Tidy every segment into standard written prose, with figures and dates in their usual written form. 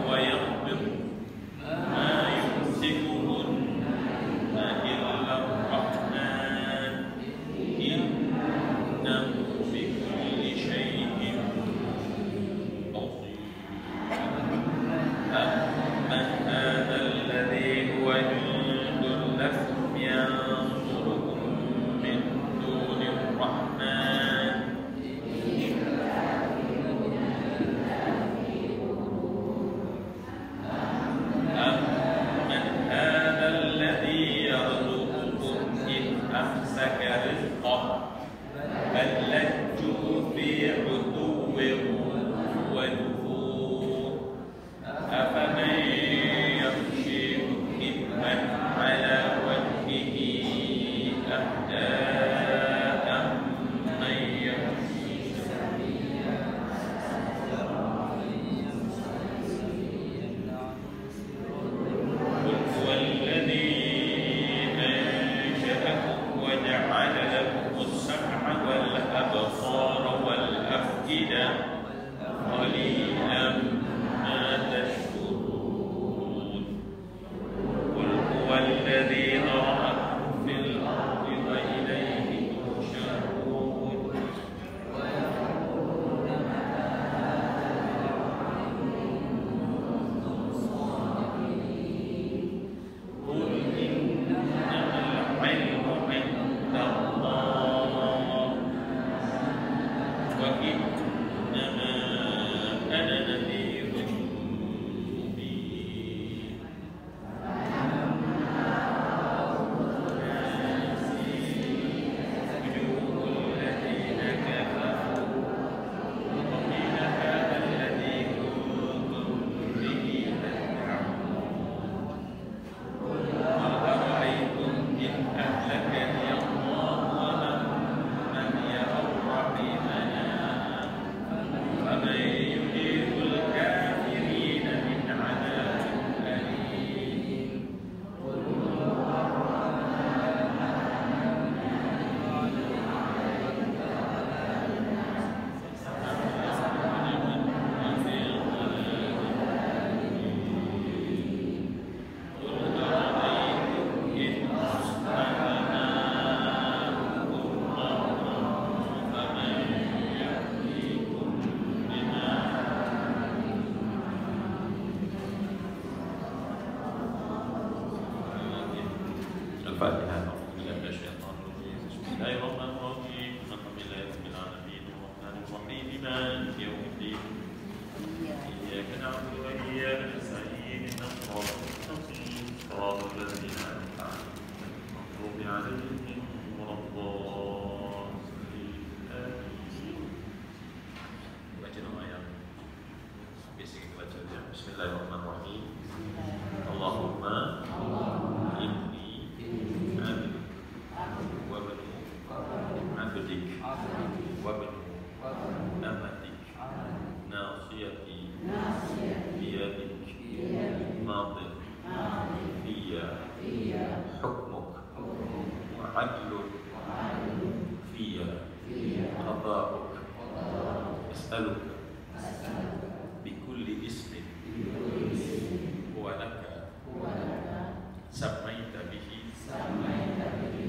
ويقبض ما يمسكهن إلا الرحمن إنه بكل شيء بصير. أمن هذا الذي هو جند لكم ينصركم من دون الرحمن أمن هذا الذي يرزقكم إن أمسك رزقه بل لجوا في عتو ونفور أفمن يمشي مكبا على وجهه أهدى أمن يمشي قل هو الذي أنشأكم وجعل لكم السمع والأبصار والأفئدة قليلا ما تشكرون. قل هو الذي ذرأكم في الأرض وإليه تحشرون. قل إنما العلم عند الله وإنما أنا نذير مبين. وجوه الذين كفروا وقيل هذا الذي كنتم به تدعون. قل أرأيتم إن أهلكني الله ومن معي أو رحمنا فمن يجيب الكافرين من عذاب أليم. قل أرأيتم إن أصبح ماؤكم غورا فمن يأتيكم بماء الفاتحة. أعوذ بالله من الشيطان الرجيم. بسم الله الرحمن الرحيم. الحمد لله رب العالمين الرحمن الرحيم مالك يوم الدين إياك نعبد وإياك نستعين اهدنا الصراط المستقيم صراط الذين أنعمت عليهم غير المغضوب عليهم ولا الضالين آمين. Baca nama yang biasa kita baca. Bismillahirrahmanirrahim. Allahumma inni abduka wa banu abdik wa banu amatik nasiyati biyadik madin fiyya hukmuk wa adluk fiyya qada'uk as'aluka bikulli ismin huwa laka sammaita bihi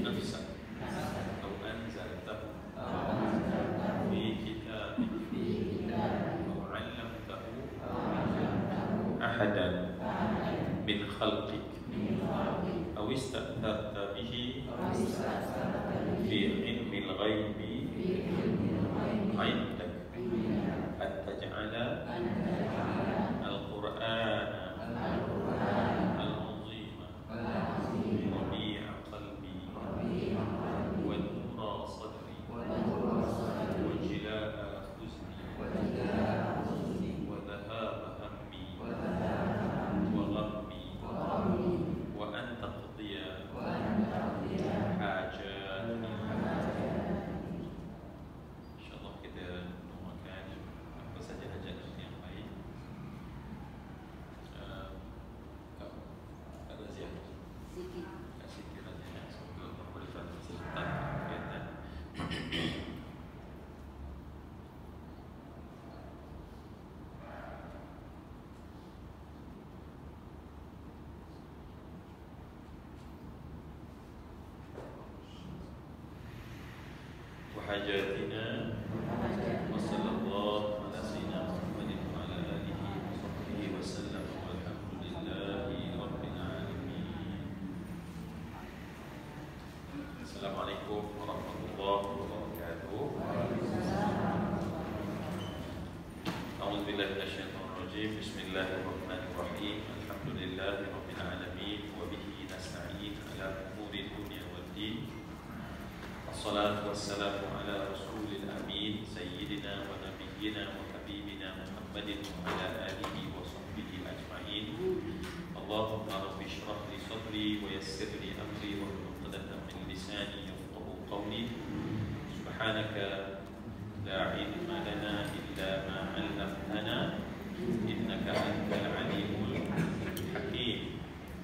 nafsak aw anzaltahu fi kitabik aw 'allamtahu ahadan min khalqik aw ista'tharta bihi fi 'ilmil ghaibi 'indak an taj'ala al-Qur'ana al-'azima rabi'a qalbi wa nura sadri wa jilaa huzni wa dhahaba hammi wa ghammi wa an taqdiya hajati حاجاتنا وصلى الله على سيدنا محمد وعلى آله وصحبه وسلم والحمد لله رب العالمين. السلام عليكم ورحمة الله وبركاته. أعوذ بالله من الشيطان الرجيم. بسم الله الرحمن الرحيم. الحمد لله رب العالمين وبه نستعين على أمور الدنيا والدين. الصلاة والسلام على رسول الأمين سيدنا ونبينا وحبيبنا محمد وعلى آله وصحبه أجمعين. اللهم رب اشرح لي صدري ويسر لي أمري واحلل عقدة من لساني يفقهوا قولي. سبحانك لا علم لنا إلا ما علمتنا إنك أنت العليم الحكيم.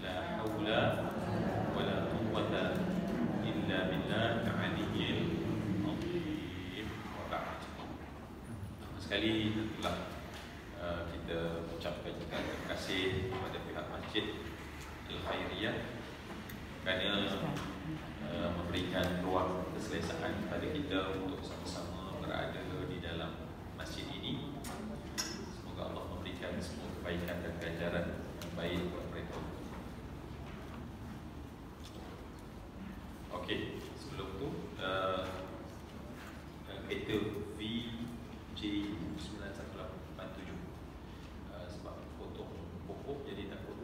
لا حول ولا قوة إلا بالله العلي العظيم. وبعد. Sekali tentulah kita ucapkan terima kasih kepada pihak Masjid Al-Khairiyah kerana memberikan ruang keselesaan kepada kita untuk sama-sama berada di dalam masjid ini. Semoga Allah memberikan semua kebaikan dan ganjaran yang baik kepada mereka. Okey, sebelum tu kereta VJ9187 sebab potong pokok jadi takut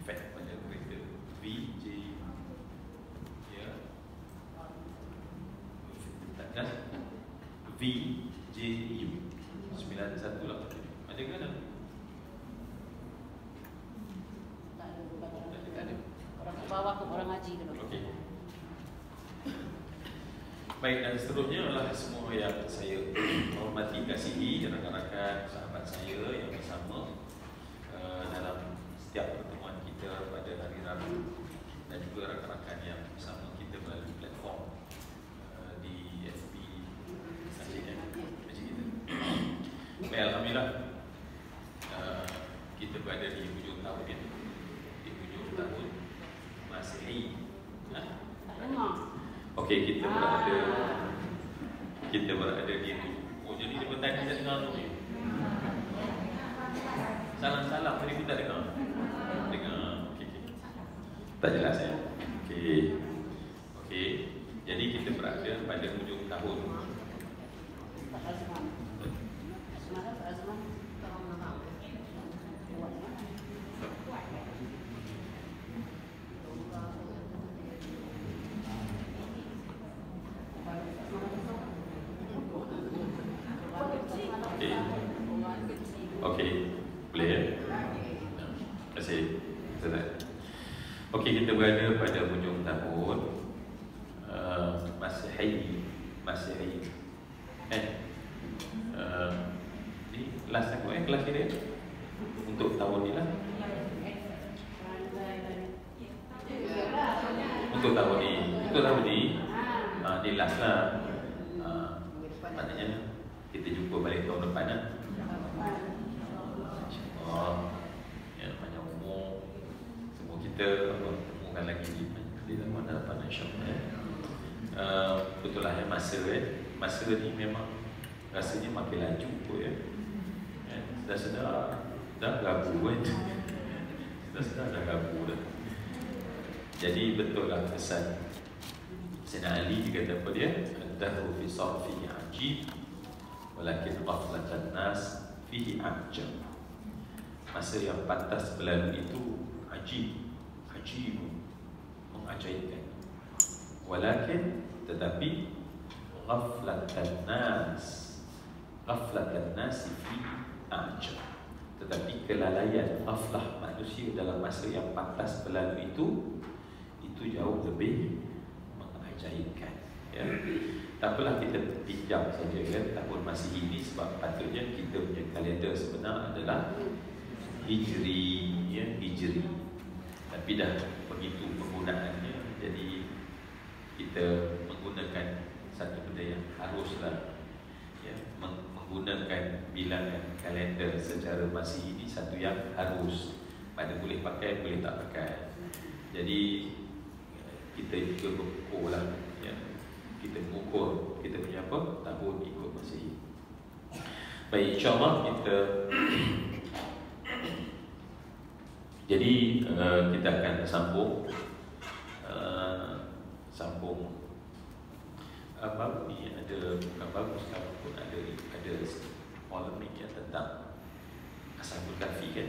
efek pada kereta VJ ya VJU 9187. Ada ke tak? Tak ada. Orang bawah ke orang haji dulu. Okey. Baik, dan seterusnya adalah semua yang saya hormati, kasihi, rakan-rakan, sahabat saya yang bersama dalam setiap pertemuan kita pada hari Rabu, dan juga rakan-rakan yang bersama kita melalui platform di FB masjid kita. Baik, alhamdulillah kita berada di hujung tahun ini, di hujung tahun Masehi. Okey, kita berada di jadi dia bertanya saya dengar tu ni. Salam-salam tadi pun tak dengar. Dengar. Okey. Tak jelas ya. Okey. Jadi kita berada pada hujung tahun. Okey, boleh ya? Terima kasih. Okey, kita berada pada hujung tahun Masehi. Ni last aku kelas dia untuk tahun ni lah. Untuk tahun ni di last lah. Maknanya kita jumpa balik tahun depan lah. Ya, panjang umur semua kita temukan lagi di dalam hadapan insya-Allah. Betul lah ya, masa ni memang rasanya makin laju pun ya. Dah gabu kan. Dah gabu dah. Jadi betul lah pesan Sayyidina Ali dikata apa dia? Ad-dahru fi sarfihi ajib walakin ghaflatan nas fihi ajab. Masa yang pantas berlalu itu ajib, mengajaibkan. Walakin tetapi ghaflatan nas fi ajab. Tetapi kelalaian, ghaflah manusia dalam masa yang pantas berlalu itu jauh lebih mengajaibkan. Ya. Tak apalah kita pinjam saja kan tahun Masihi ini sebab patutnya kita punya kalender sebenar adalah Hijri, ya, Hijri. Tapi dah begitu penggunaannya, jadi kita menggunakan satu benda yang haruslah, ya, menggunakan bilangan kalender secara Masihi ini satu yang harus. Pada boleh pakai, boleh tak pakai. Jadi kita juga mengukur lah, ya. Kita mengukur kita punya apa? Baik, insyaAllah kita jadi kita akan sambung baru ni ada, bukan baru sekarang pun ada polemik yang tentang Ashabul Kahfi kan.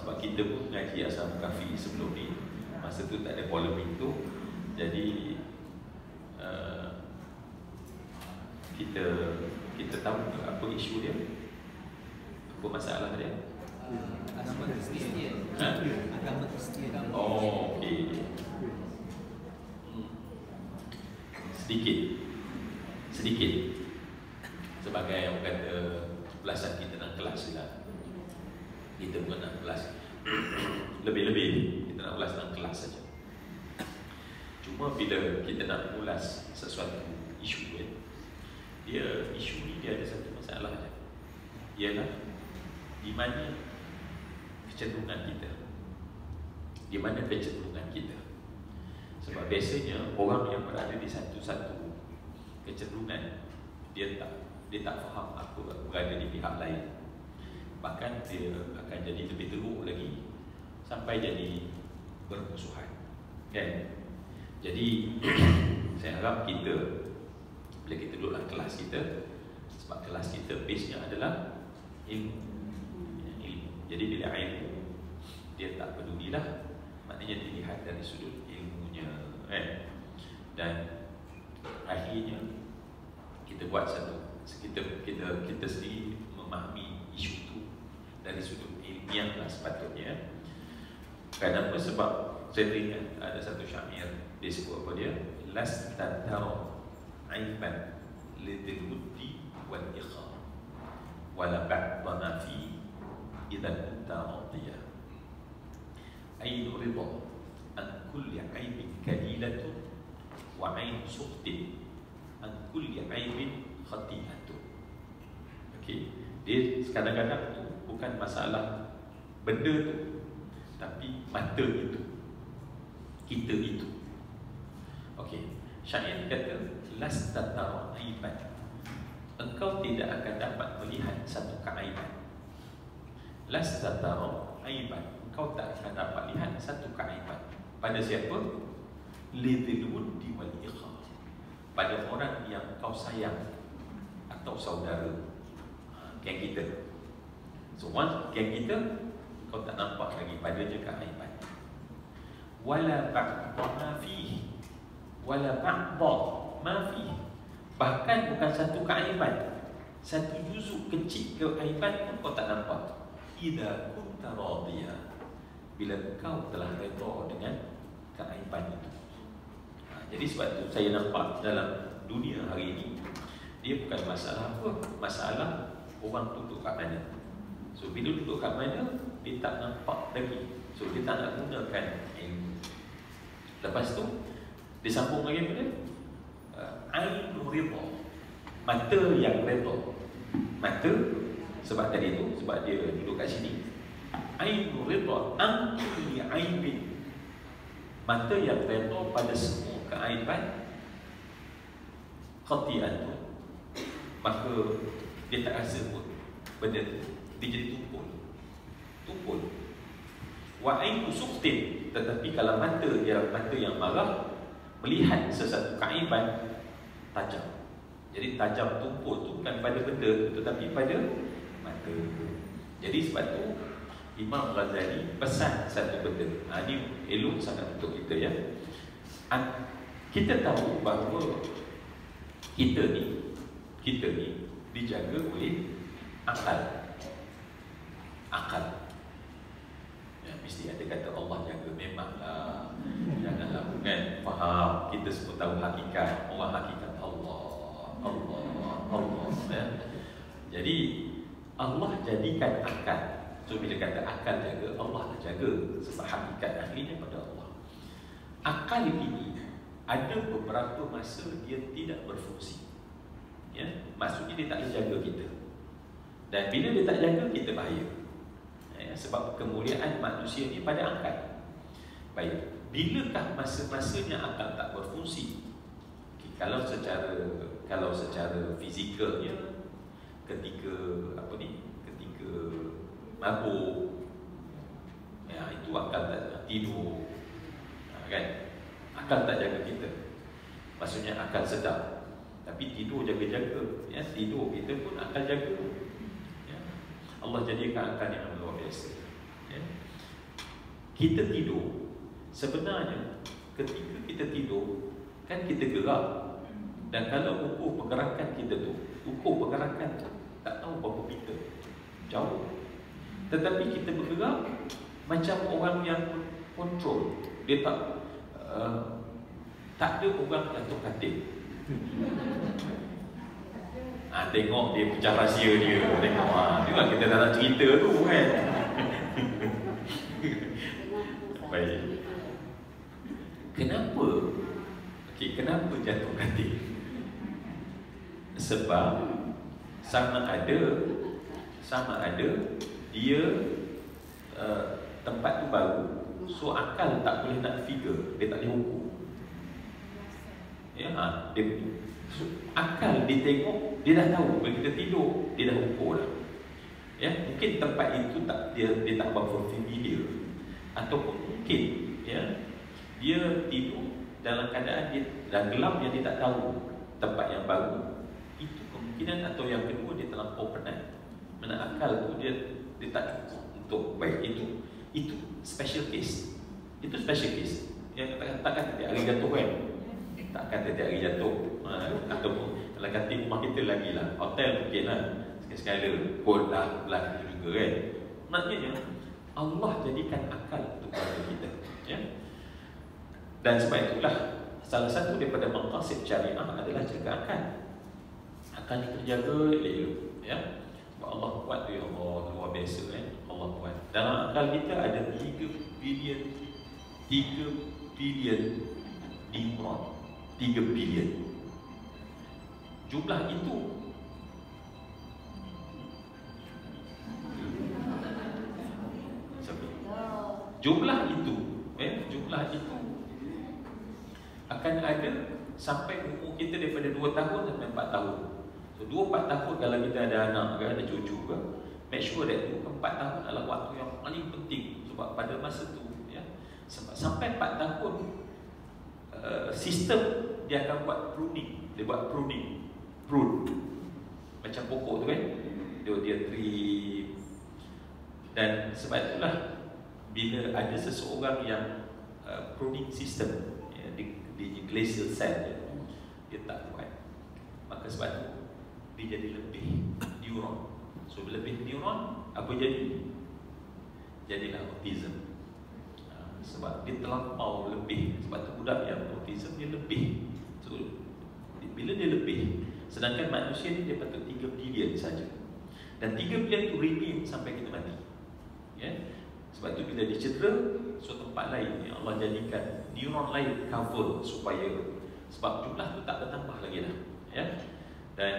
Sebab kita pun mengaji Ashabul Kahfi sebelum ni, masa tu tak ada polemik tu. Jadi kita tahu apa isu dia, apa masalah dia. Agama Kristian. Agama Kristian. Oh, okey. Sedikit sebagai yang kata belasan kita nak kelas lah. Kita bukan nak kelas lebih-lebih, kita nak kelas dalam kelas saja. Cuma bila kita nak ulas sesuatu isu kan, isu ni dia ada satu masalah je, ialah di mana kecenderungan kita, di mana kecenderungan kita. Sebab biasanya orang yang berada di satu-satu kecenderungan, dia tak faham apa berada di pihak lain. Bahkan dia akan jadi lebih teruk lagi sampai jadi bermusuhan kan. Jadi saya harap kita, bila kita duduk dalam kelas kita, sebab kelas kita base-nya adalah ilmu. Jadi bila ilmu, dia tak pedulilah, maknanya dilihat dari sudut ilmunya kan. Dan akhirnya kita buat kita sendiri memahami isu itu dari sudut ilmiah lah sepatutnya. Kenapa? Sebab saya teringat ada satu syair, dia sebut apa dia? Lasta tara aiban lidil wuddi wal ikha wala ba'dana fi idza kunta radiya ainu ridha an kulli aibin kalilatun wa ainu suhtin an kulli aibin khati'atun. Okey, dia kadang-kadang tu bukan masalah benda tu, tapi mata itu, kita itu. Okey, syair kata lasta tara aiban, engkau tidak akan dapat melihat satu keaiban. Lasta tara aiban, engkau tak akan dapat lihat satu keaiban. Pada siapa? Lidil wuddi wal ikha, pada orang yang kau sayang atau saudara. Geng kita, semua geng kita, kau tak nampak lagi padanya keaiban. Wala ba'dha ma fihi, wala ba'dha ma fihi, bahkan bukan satu keaiban, satu juzuk kecil keaiban pun kau tak nampak. Idza kunta radiya, bila kau telah redha dengan keaiban itu. Jadi sebab itu saya nampak dalam dunia hari ini, dia bukan masalah apa, masalah orang duduk kat mana. So bila duduk kat mana, dia tak nampak lagi. So dia tak nak gunakan ilmu. Lepas tu dia sambung lagi apa dia? Ainu ridha, mata yang redha. Mata, sebab tadi tu, sebab dia duduk kat sini. Ainu ridha an kulli aibin, mata yang redha pada semua keaiban. Khati'atun, maka dia tak rasa pun benda tu, dia jadi tumpul. Wa ainu suqtin, tetapi kalau mata yang marah melihat sesuatu keaiban, tajam. Jadi tajam tumpul tu bukan pada benda tu, tetapi pada mata. Jadi sebab tu Imam Ghazali pesan satu benda. Ini elok sangat untuk kita ya. Kita tahu bahawa kita ni dijaga oleh akal. Ya, mesti ada kata Allah jaga, memanglah. Janganlah bukan faham. Kita semua tahu hakikat. Orang hakikat Allah ya. Jadi Allah jadikan akal. So bila kata akal jaga, Allah lah jaga, sebab hakikat aslinya pada Allah. Akal ini ada beberapa masa dia tidak berfungsi. Ya, maksudnya dia tak boleh jaga kita. Dan bila dia tak jaga, kita bahaya. Ya, sebab kemuliaan manusia ni pada akal. Baik, bilakah masa-masanya akal tak berfungsi? Okay, kalau secara fizikalnya ketika ketika mabuk, ya itu akal tak tidur, kan? Akal tak jaga kita. Maksudnya akal sedap, tapi tidur jaga-jaga, ya, tidur kita pun akal jaga, ya. Allah jadikan akal yang luar biasa, ya. Kita tidur, sebenarnya ketika kita tidur kan kita gerak, dan kalau ukur pergerakan kita tu, ukur pergerakan tak tahu berapa meter jauh, tetapi kita bergerak macam orang yang kontrol. Dia tak ada orang jatuh katil. Tengok dia pecah rahsia dia. Tengok tengok kita tak nak cerita tu kan. Baik. Kenapa? Okey, kenapa jatuh katil? Sebab sama ada dia tempat tu baru, so akal tak boleh nak figure, dia tak boleh ukur. Ya, dia so, akal dia tengok, dia dah tahu bila kita tidur, dia dah ukur dah. Ya, mungkin tempat itu tak dia tak berapa familiar, ataupun mungkin ya dia tidur dalam keadaan dia dah gelap yang dia tak tahu tempat yang baru. Itu kemungkinan. Atau yang kedua, dia terlampau penat. Mana akal tu dia tak cukup untuk baik itu special case. Itu special case. Yang takkan tiap hari jatuh kan? Takkan tiap hari jatuh. Ataupun kalau kata rumah kita lagi lah, hotel mungkin lah sekali-sekala pun lah juga kan. Maknanya Allah jadikan akal untuk pada kita, ya. Dan sebab itulah salah satu daripada maqasid syariah adalah jaga akal. Akal ni terjaga elok, ya. Sebab Allah kuat tu, ya Allah, luar biasa kan. Allah kuat. Dalam akal kita ada 3 bilion neuron. 3 bilion. Jumlah itu jumlah itu akan ada sampai umur kita daripada 2 tahun sampai 4 tahun. So 2-4 tahun kalau kita ada anak ke, ada cucu ke, make sure that 4 tahun adalah waktu yang paling penting. Sebab pada masa tu, ya, sampai 4 tahun sistem dia akan buat pruning. Dia buat prune macam pokok tu kan, dia trim. Dan sebab itulah bila ada seseorang yang pruning system, ya, di glacial cell dia tak kuat, maka sebab itu dia jadi lebih neuron. So lebih neuron, apa jadi? Jadilah autism. Sebab dia terlampau lebih. Sebab tu budak yang autism dia lebih. So bila dia lebih, sedangkan manusia ni dia patut 3 bilion saja. Dan 3 bilion itu remain sampai kita mati, ya. Sebab tu bila dicedera, so tempat lain yang Allah jadikan neuron lain cover supaya, sebab jumlah tu tak bertambah lagi lah, ya. Dan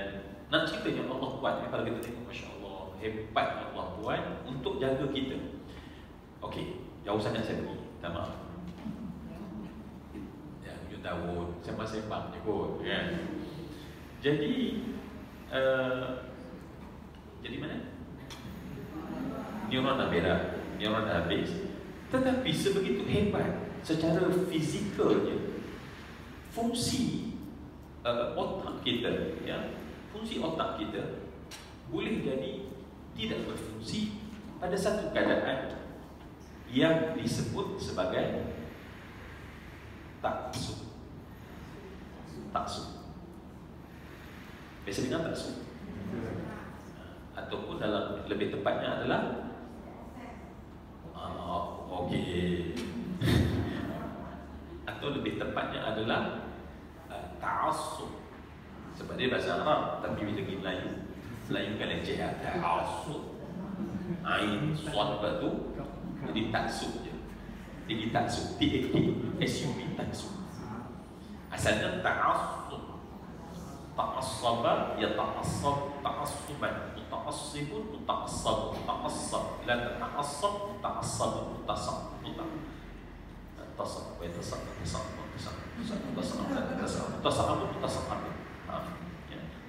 nak ceritanya Allah kuat, ya. Kalau kita tengok, Masya Allah, hebat Allah buat untuk jaga kita. Okey, jauh sangat saya pergi, tak maaf. Ya, 7 tahun sembang-sembang je kot, kan. Jadi mana? Neuron dah berak, neuron dah habis. Tetapi sebegitu hebat secara fizikalnya fungsi otak kita, ya, fungsi otak kita boleh jadi tidak berfungsi pada satu keadaan yang disebut sebagai taksub. Biasa dengan taksub, ataupun dalam lebih tepatnya adalah atau lebih tepatnya adalah ta'assub. Sebab dia bahasa Arab, tapi bila pergi Melayu kan leceh, ta'assub. Ain suat tu jadi taksub je. Jadi taksub, T-A-K-S-U-B, taksub. Asalnya ta'assub. Ta'assaba ya ta'assab ta'assuban, muta'assibun muta'assab, muta'assab la ta'assab ta'assab mutasab mutasab wa yatasab mutasab mutasab mutasab.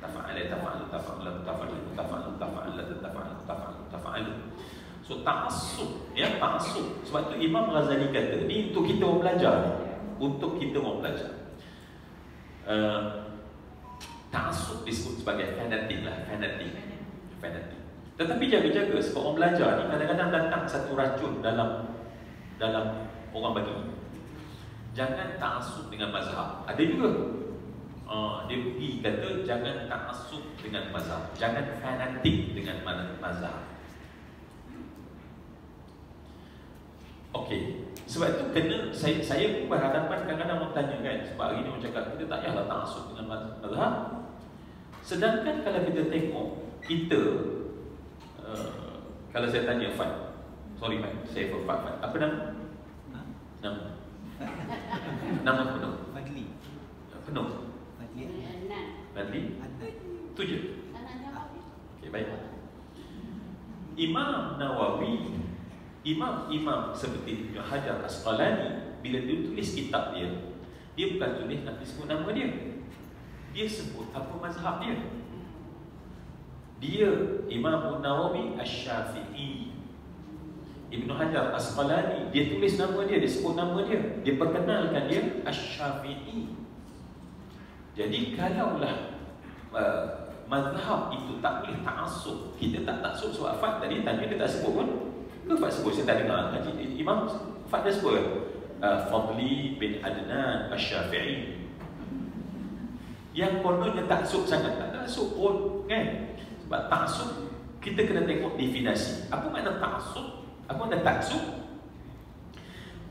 Tafa'ala tafa'alu tafa'ala tafa'ala So ta'assub, ya, ta'assub. Sebab tu Imam Ghazali kata, ni untuk kita orang belajar, untuk kita orang belajar. Ta'assub disebut sebagai fanatik lah, fanatik. Tetapi jaga-jaga sebab orang belajar ni kadang-kadang datang satu racun dalam orang bagi. Jangan ta'assub dengan mazhab. Ada juga dia pergi kata jangan ta'assub dengan mazhab, jangan fanatik dengan mazhab. Okey, sebab itu kena saya pun berhadapan kadang-kadang orang tanya kan, sebab hari ni orang cakap kita tak payahlah ta'assub dengan mazhab. Sedangkan kalau kita tengok kita kalau saya tanya Fat, sorry Fat, saya Fat, apa nama? Nama penuh? Fadli. Penuh? Fadli? Itu je? Okey, baik. Imam Nawawi, Imam seperti Ibn Hajar Asqalani, bila dia tulis kitab dia bukan tulis nak sebut nama dia, dia sebut apa mazhab dia. Dia Imam Nawawi Asy-Syafi'i. Ibn Hajar Asqalani, dia tulis nama dia, dia sebut nama dia, dia perkenalkan dia Asy-Syafi'i. Jadi kalaulah mazhab itu tak boleh ta'assub, kita tak ta'assub. Sebab Fat tadi tanya dia tak sebut pun. Ke Fat sebut? Saya tak dengar kaji Imam Fat dah sebut Fadli bin Adnan Asy-Syafi'i. Yang kononnya ta'assub sangat, tak ta'assub pun kan. Sebab ta'assub kita kena tengok definisi. Apa makna ta'assub? Apa makna ta'assub?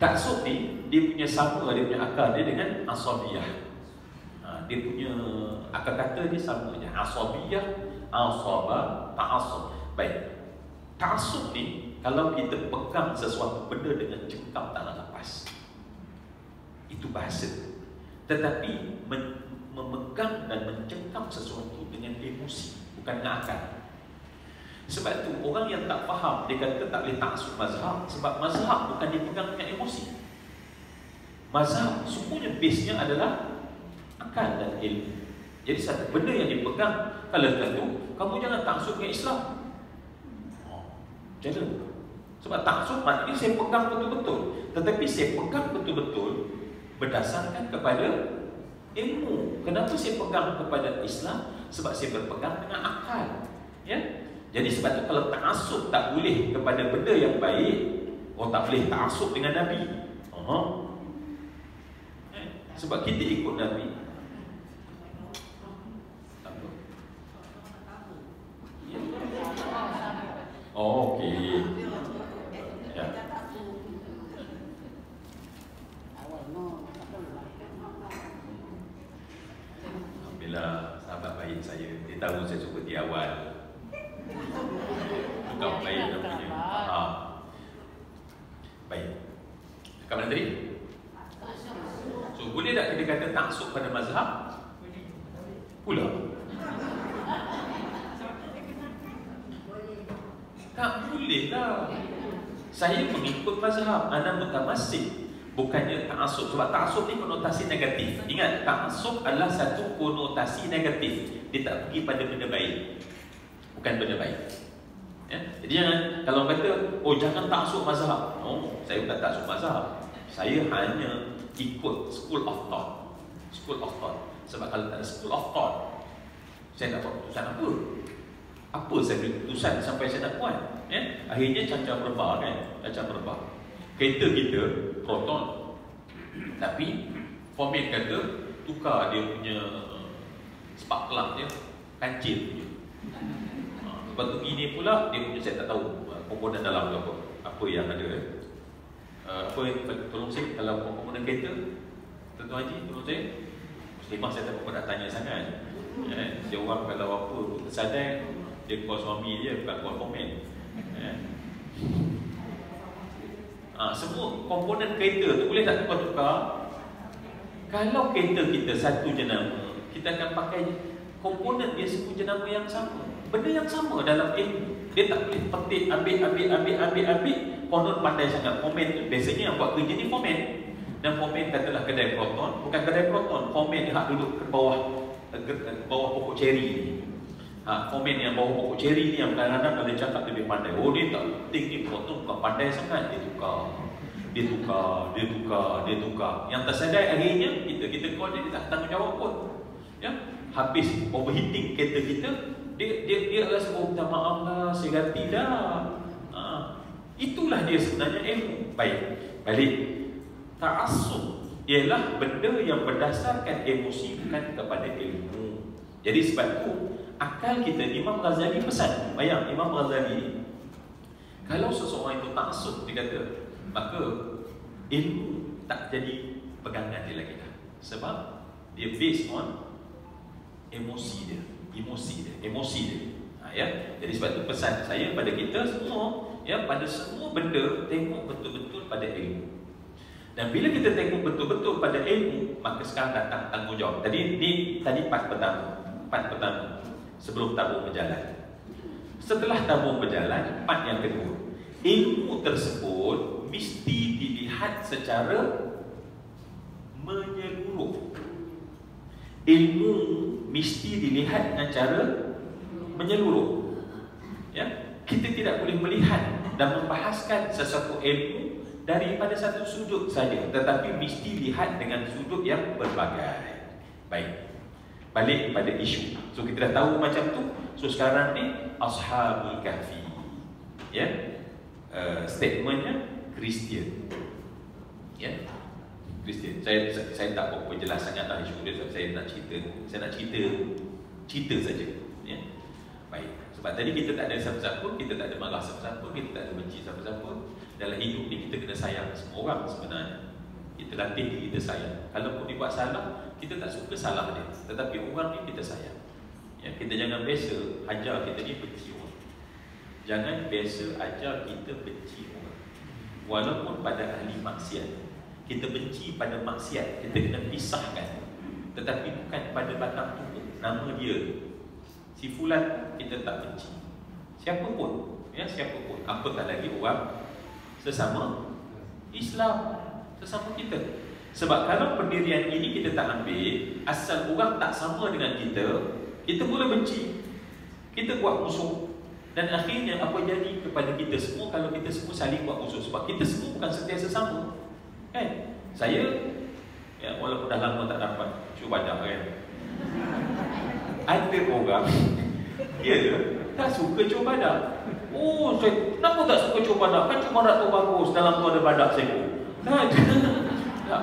Ta'assub ni dia punya sama, dia punya akar dia dengan asabiyah. Dia punya akar kata dia sama je. Asabiyah, asaba, ta'assub. Baik. Ta'assub ni kalau kita pegang sesuatu benda dengan cengkam tak nak lepas, itu bahasa. Tetapi memegang dan mencengkam sesuatu dengan emosi, bukan dengan akal. Sebab tu orang yang tak faham, dia kata tak boleh ta'assub mazhab. Sebab mazhab bukan dipegang dengan emosi. Mazhab semuanya base-nya adalah akal dan ilmu. Jadi satu benda yang dipegang, kalau kata kamu jangan ta'assub dengan Islam, jangan. Sebab ta'assub maknanya saya pegang betul-betul. Tetapi saya pegang betul-betul berdasarkan kepada ilmu. Kenapa saya pegang kepada Islam? Sebab saya berpegang dengan akal, ya. Jadi sebab tu kalau ta'assub tak boleh kepada benda yang baik, tak boleh ta'assub dengan Nabi. Sebab kita ikut Nabi. Okey. Ya. Alhamdulillah, sahabat baik saya, dia tahu saya suka di awal. Bukan baik dan punya faham. Baik. Kat mana tadi? So, boleh tak kita kata ta'assub pada mazhab? Pula. Tak boleh lah. Saya mengikut mazhab, ana mutamassik. Bukannya ta'assub. Sebab ta'assub ni konotasi negatif. Ingat, ta'assub adalah satu konotasi negatif. Dia tak pergi pada benda baik, bukan benda baik, ya? Jadi jangan, kalau kata jangan ta'assub mazhab. Saya bukan ta'assub mazhab. Saya hanya ikut school of thought. School of thought. Sebab kalau tak ada school of thought, saya nak buat keputusan apa? Apa saya beri keputusan sampai saya nak buat, ya? Akhirnya cacar berbah kan, cacar berbah. Kereta kita proton, tapi format kata tukar dia punya spark plug dia, kancil punya. Lepas tu ini pula dia punya, saya tak tahu komponen dalam tu apa yang ada. Apa yang tolong saya, kalau komponen kereta, Tuan Haji tolong saya. Muslimah saya tak nak tanya sangat, ya? Dia orang kalau apa tersadar, dia call suami dia, bukan call komen, ya? Semua komponen kereta tu boleh tak tukar-tukar? Kalau kereta kita satu jenama, kita akan pakai komponen dia semua jenama yang sama, benda yang sama dalam ilmu. Dia tak boleh petik, ambil. Konon pandai sangat komen tu. Biasanya yang buat kerja ni komen. Dan komen katalah kedai proton, bukan kedai proton, komen dia hak duduk ke bawah pokok ceri ni. Komen yang bawa pokok ceri ni yang kadang-kadang ada cakap lebih pandai. Oh dia tak penting ni, potong bukan pandai sangat. Dia tukar. Yang tersedai akhirnya kita call dia tak tanggung jawab pun. Ya, habis overheating kereta kita, dia rasa minta maaf lah, saya ganti dah. Itulah dia sebenarnya ilmu. Baik, balik. Ta'assub ialah benda yang berdasarkan emosi bukan kepada ilmu. Jadi sebab tu akal kita, Imam Ghazali pesan, bayang Imam Ghazali, kalau seseorang itu ta'assub, dia kata, maka ilmu tak jadi pegangan dia lagi dah. Sebab dia based on emosi dia. Ya. Jadi sebab tu pesan saya pada kita semua, ya, pada semua benda tengok betul-betul pada ilmu. Dan bila kita tengok betul-betul pada ilmu, maka sekarang datang tanggungjawab. Tadi part pertama sebelum tabung berjalan. Setelah tabung berjalan, part yang kedua, ilmu tersebut mesti dilihat secara menyeluruh. Ilmu mesti dilihat dengan cara menyeluruh. Ya, kita tidak boleh melihat dan membahaskan sesuatu ilmu daripada satu sudut saja, tetapi mesti lihat dengan sudut yang berbagai. Baik, balik pada isu. So kita dah tahu macam tu. So sekarang ni Ashabul Kahfi, ya, statementnya Kristian, ya, Kristian. Saya tak berapa jelas sangat lah isu dia. Saya nak cerita saja, ya. Baik, sebab tadi kita tak ada siapa-siapa, kita tak ada marah siapa-siapa, kita tak ada benci siapa-siapa. Dalam hidup ni kita kena sayang semua orang sebenarnya. Kita latih diri kita sayang. Kalau pun dia buat salah, kita tak suka salah dia, tetapi orang ni kita sayang. Ya, kita jangan biasa ajar kita ni benci orang. Jangan biasa ajar kita benci orang. Walaupun pada ahli maksiat, kita benci pada maksiat, kita kena pisahkan. Tetapi bukan pada batang tubuh. Nama dia si fulan kita tak benci. Siapa pun, ya, siapa pun. Apatah lagi orang sesama Islam, sesama kita. Sebab kalau pendirian ini kita tak ambil, asal orang tak sama dengan kita boleh benci, kita buat musuh. Dan akhirnya apa jadi kepada kita semua kalau kita semua saling buat musuh? Sebab kita semua bukan sentiasa sama, kan? Saya, ya, walaupun dah lama tak dapat cuba dah, kan, ada orang dia tak suka cuba dah. Oh, saya kenapa tak suka cuba badak? Kan cuba badak tu bagus, dalam tu ada badak seekor.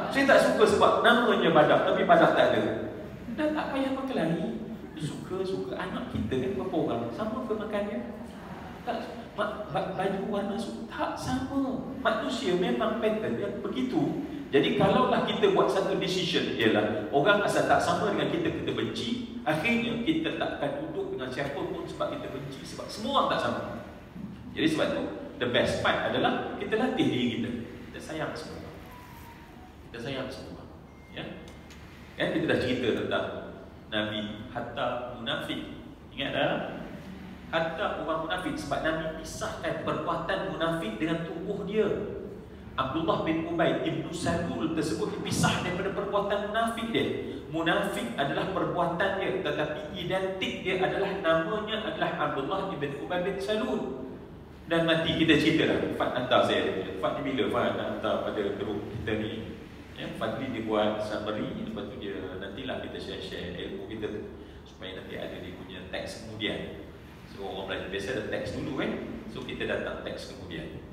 Saya tak suka sebab namanya badak, tapi badak tak ada. Dah tak payah berkelahi. Suka anak kita kan berapa orang? Sama ke makannya? Tak, baju warna tak sama. Manusia memang pattern yang begitu. Jadi kalaulah kita buat satu decision, ialah orang asal tak sama dengan kita benci, akhirnya kita tak akan duduk dengan siapa pun sebab kita benci, sebab semua orang tak sama. Jadi sebab tu, the best part adalah kita latih diri kita. Kita sayang semua. Ya? Kan kita dah cerita tentang Nabi hatta munafik. Ingat dah? Hatta orang munafik. Sebab Nabi pisahkan perbuatan munafik dengan tubuh dia. Abdullah bin Ubay Ibn Salul tersebut dipisah daripada perbuatan munafik dia. Munafik adalah perbuatan dia, tetapi identik dia adalah namanya adalah Abdullah bin Ubay bin Salul. Dan nanti kita cerita lah, Fad hantar saya. Fad ni bila Fad hantar pada grup kita ni, ya, Fadli dia buat summary, lepas tu dia nantilah kita share ilmu kita tu, supaya nanti ada dia punya teks kemudian. So orang belajar biasa ada teks dulu, kan. So kita datang teks kemudian.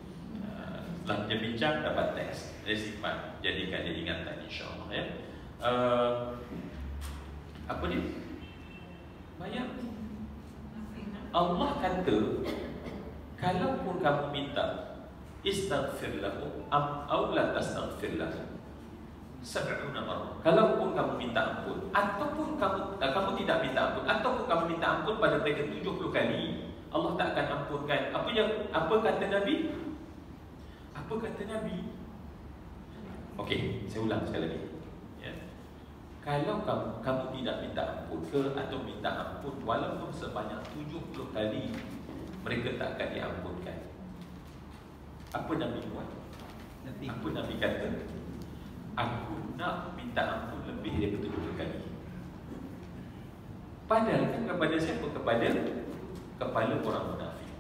Setelah bincang dapat teks. Jadi simpan, jadikan dia ingatan, insyaAllah, ya. Apa dia? Bayang. Allah kata, kalau pun kamu minta istaghfir lahu aw la tastaghfir lahu 70 marrah. Kalau pun kamu minta ampun, ataupun kamu tidak minta ampun, ataupun kamu minta ampun pada mereka 70 kali, Allah tak akan ampunkan. Apa kata Nabi? Apa kata Nabi? Okey, saya ulang sekali lagi. Ya. Kalau kamu tidak minta ampun ke, atau minta ampun walaupun sebanyak 70 kali, mereka tak akan diampunkan. Apa Nabi buat? Apa Nabi kata? Aku nak minta ampun lebih daripada 70 kali. Padahal kan kepada siapa? Kepada kepala orang munafik.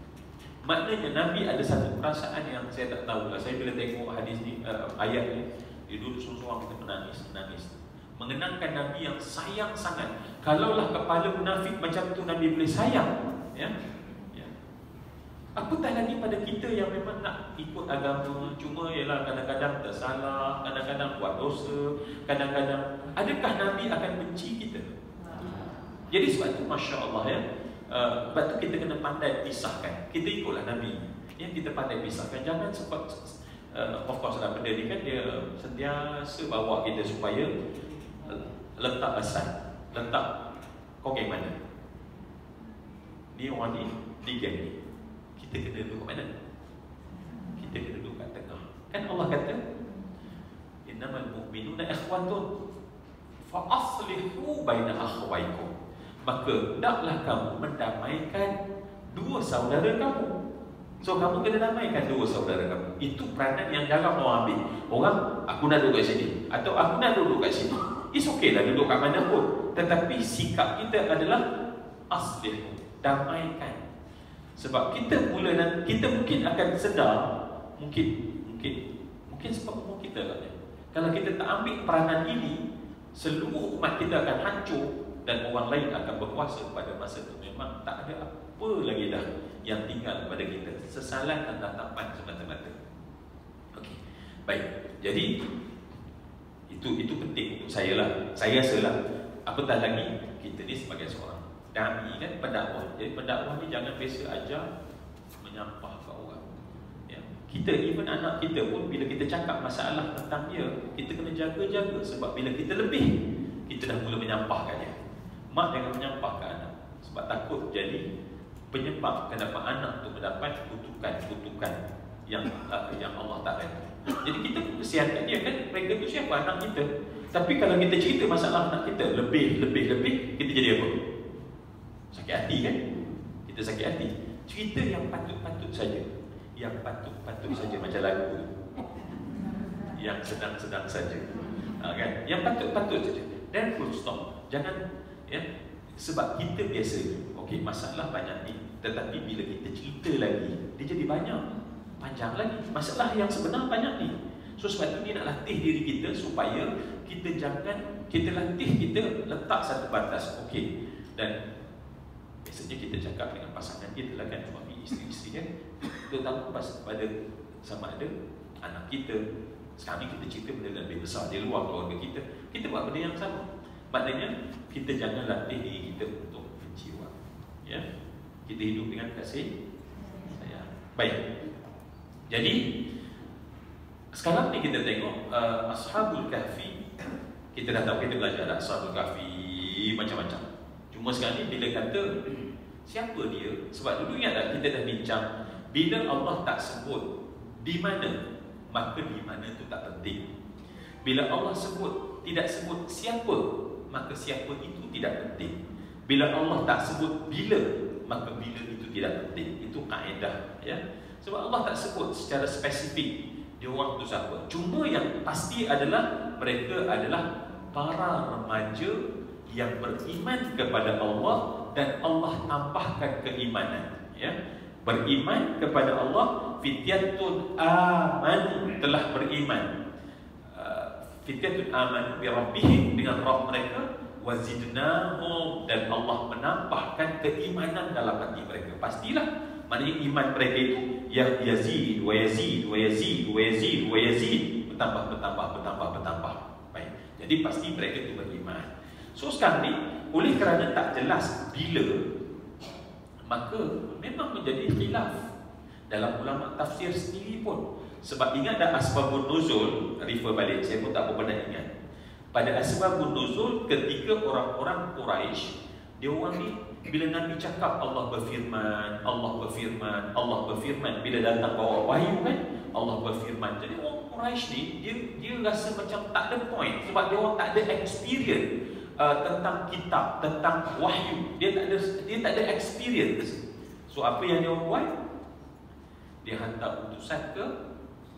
Maknanya Nabi ada satu perasaan yang saya tak tahu lah. Saya bila tengok hadis ni, ayat ni, dia duduk seorang kita menangis. Mengenangkan Nabi yang sayang sangat. Kalaulah kepala munafik macam tu Nabi boleh sayang, ya. Apatah lagi pada kita yang memang nak ikut agama, cuma ialah kadang-kadang tersalah, kadang-kadang buat dosa, kadang-kadang, adakah Nabi akan benci kita? Jadi sebab tu Masya Allah, ya, sebab tu kita kena pandai pisahkan. Kita ikutlah Nabi, yang kita pandai pisahkan. Jangan sebab of course lah, benda ni kan dia sentiasa bawa kita supaya letak asal, letak kau geng mana, ni orang ni, ni geng ni. Kita kena duduk kat mana? Kita kena duduk kat tengah. Kan Allah kata, innamal mu'minuna ikhwatun fa aslihu baina akhwaikum. Maka hendaklah kamu mendamaikan dua saudara kamu. So kamu kena damaikan dua saudara kamu. Itu peranan yang jarang orang ambil. Orang, aku nak duduk kat sini, atau aku nak duduk kat sini. It's okay lah duduk kat mana pun. Tetapi sikap kita adalah aslihu, damaikan. Sebab kita mungkin akan sedar, mungkin sebab umur kita lah. Kalau kita tak ambil peranan ini, seluruh umat kita akan hancur dan orang lain akan berkuasa pada masa itu. Memang tak ada apa lagi dah yang tinggal pada kita. Sesalan dan tatapan semata-mata. Okey, baik. Jadi itu penting untuk saya lah. Saya rasa lah, apatah lagi kita ni sebagai seorang dai kan, pendakwah. Jadi pendakwah ni jangan biasa ajar menyampah ke orang, ya. Kita, even anak kita pun, bila kita cakap masalah tentang dia, kita kena jaga-jaga. Sebab bila kita lebih, kita dah mula menyampahkan dia. Mak jangan menyampahkan anak, sebab takut jadi penyebab kenapa anak tu mendapat kutukan yang Allah tak redha. Jadi kita kesiankan dia kan, mereka tu siapa? Anak kita. Tapi kalau kita cerita masalah anak kita lebih, kita jadi apa? Sakit hati kan? Kita sakit hati. Cerita yang patut-patut saja, yang patut-patut saja, macam lagu, yang sedang-sedang saja, kan? Yang patut-patut saja. Dan full stop. Jangan, ya, sebab kita biasa, okey, masalah banyak ni, tetapi bila kita cerita lagi, dia jadi banyak, panjang lagi. Masalah yang sebenar banyak ni. So sebab tu ni nak latih diri kita supaya kita latih kita letak satu batas. Okey. Dan biasanya kita cakap dengan pasangan kita lah kan, suami isteri-isteri kan, terutama pada sama ada anak kita. Sekarang ni kita cerita benda lebih besar di luar keluarga kita, kita buat benda yang sama. Maknanya kita jangan latih diri kita untuk benci orang, ya. Kita hidup dengan kasih sayang. Baik. Jadi sekarang ni kita tengok Ashabul Kahfi. Kita dah tahu, kita belajar dah Ashabul Kahfi macam-macam. Cuma sekarang ni bila kata siapa dia, sebab dulu ingat tak kita dah bincang, bila Allah tak sebut di mana, maka di mana itu tak penting. Bila Allah tidak sebut siapa, maka siapa itu tidak penting. Bila Allah tak sebut bila, maka bila itu tidak penting. Itu kaedah, ya. Sebab Allah tak sebut secara spesifik dia orang itu siapa. Cuma yang pasti adalah mereka adalah para remaja yang beriman kepada Allah dan Allah tambahkan keimanan, ya. Beriman kepada Allah, fityatun amanu, telah beriman. Fityatun amanu bi rabbihim, dengan Rabb mereka, wazidnahum, dan Allah menambahkan keimanan dalam hati mereka. Pastilah, maknanya iman mereka itu yang yazid wa yazid wa yazid wa yazid wa yazid, bertambah. Baik. Jadi pasti mereka itu beriman. So sekarang ni, oleh kerana tak jelas bila, maka memang menjadi khilaf dalam ulama tafsir sendiri pun. Sebab ingat dah asbabun nuzul, refer balik, saya pun tak pernah ingat. Pada asbabun nuzul, ketika orang-orang Quraisy, dia orang ni bila Nabi cakap Allah berfirman, bila datang bawa wahyu kan, Allah berfirman. Jadi orang Quraisy ni dia rasa macam tak ada point, sebab dia orang tak ada experience tentang kitab, tentang wahyu. Dia tak ada experience. So apa yang dia buat? Dia hantar utusan ke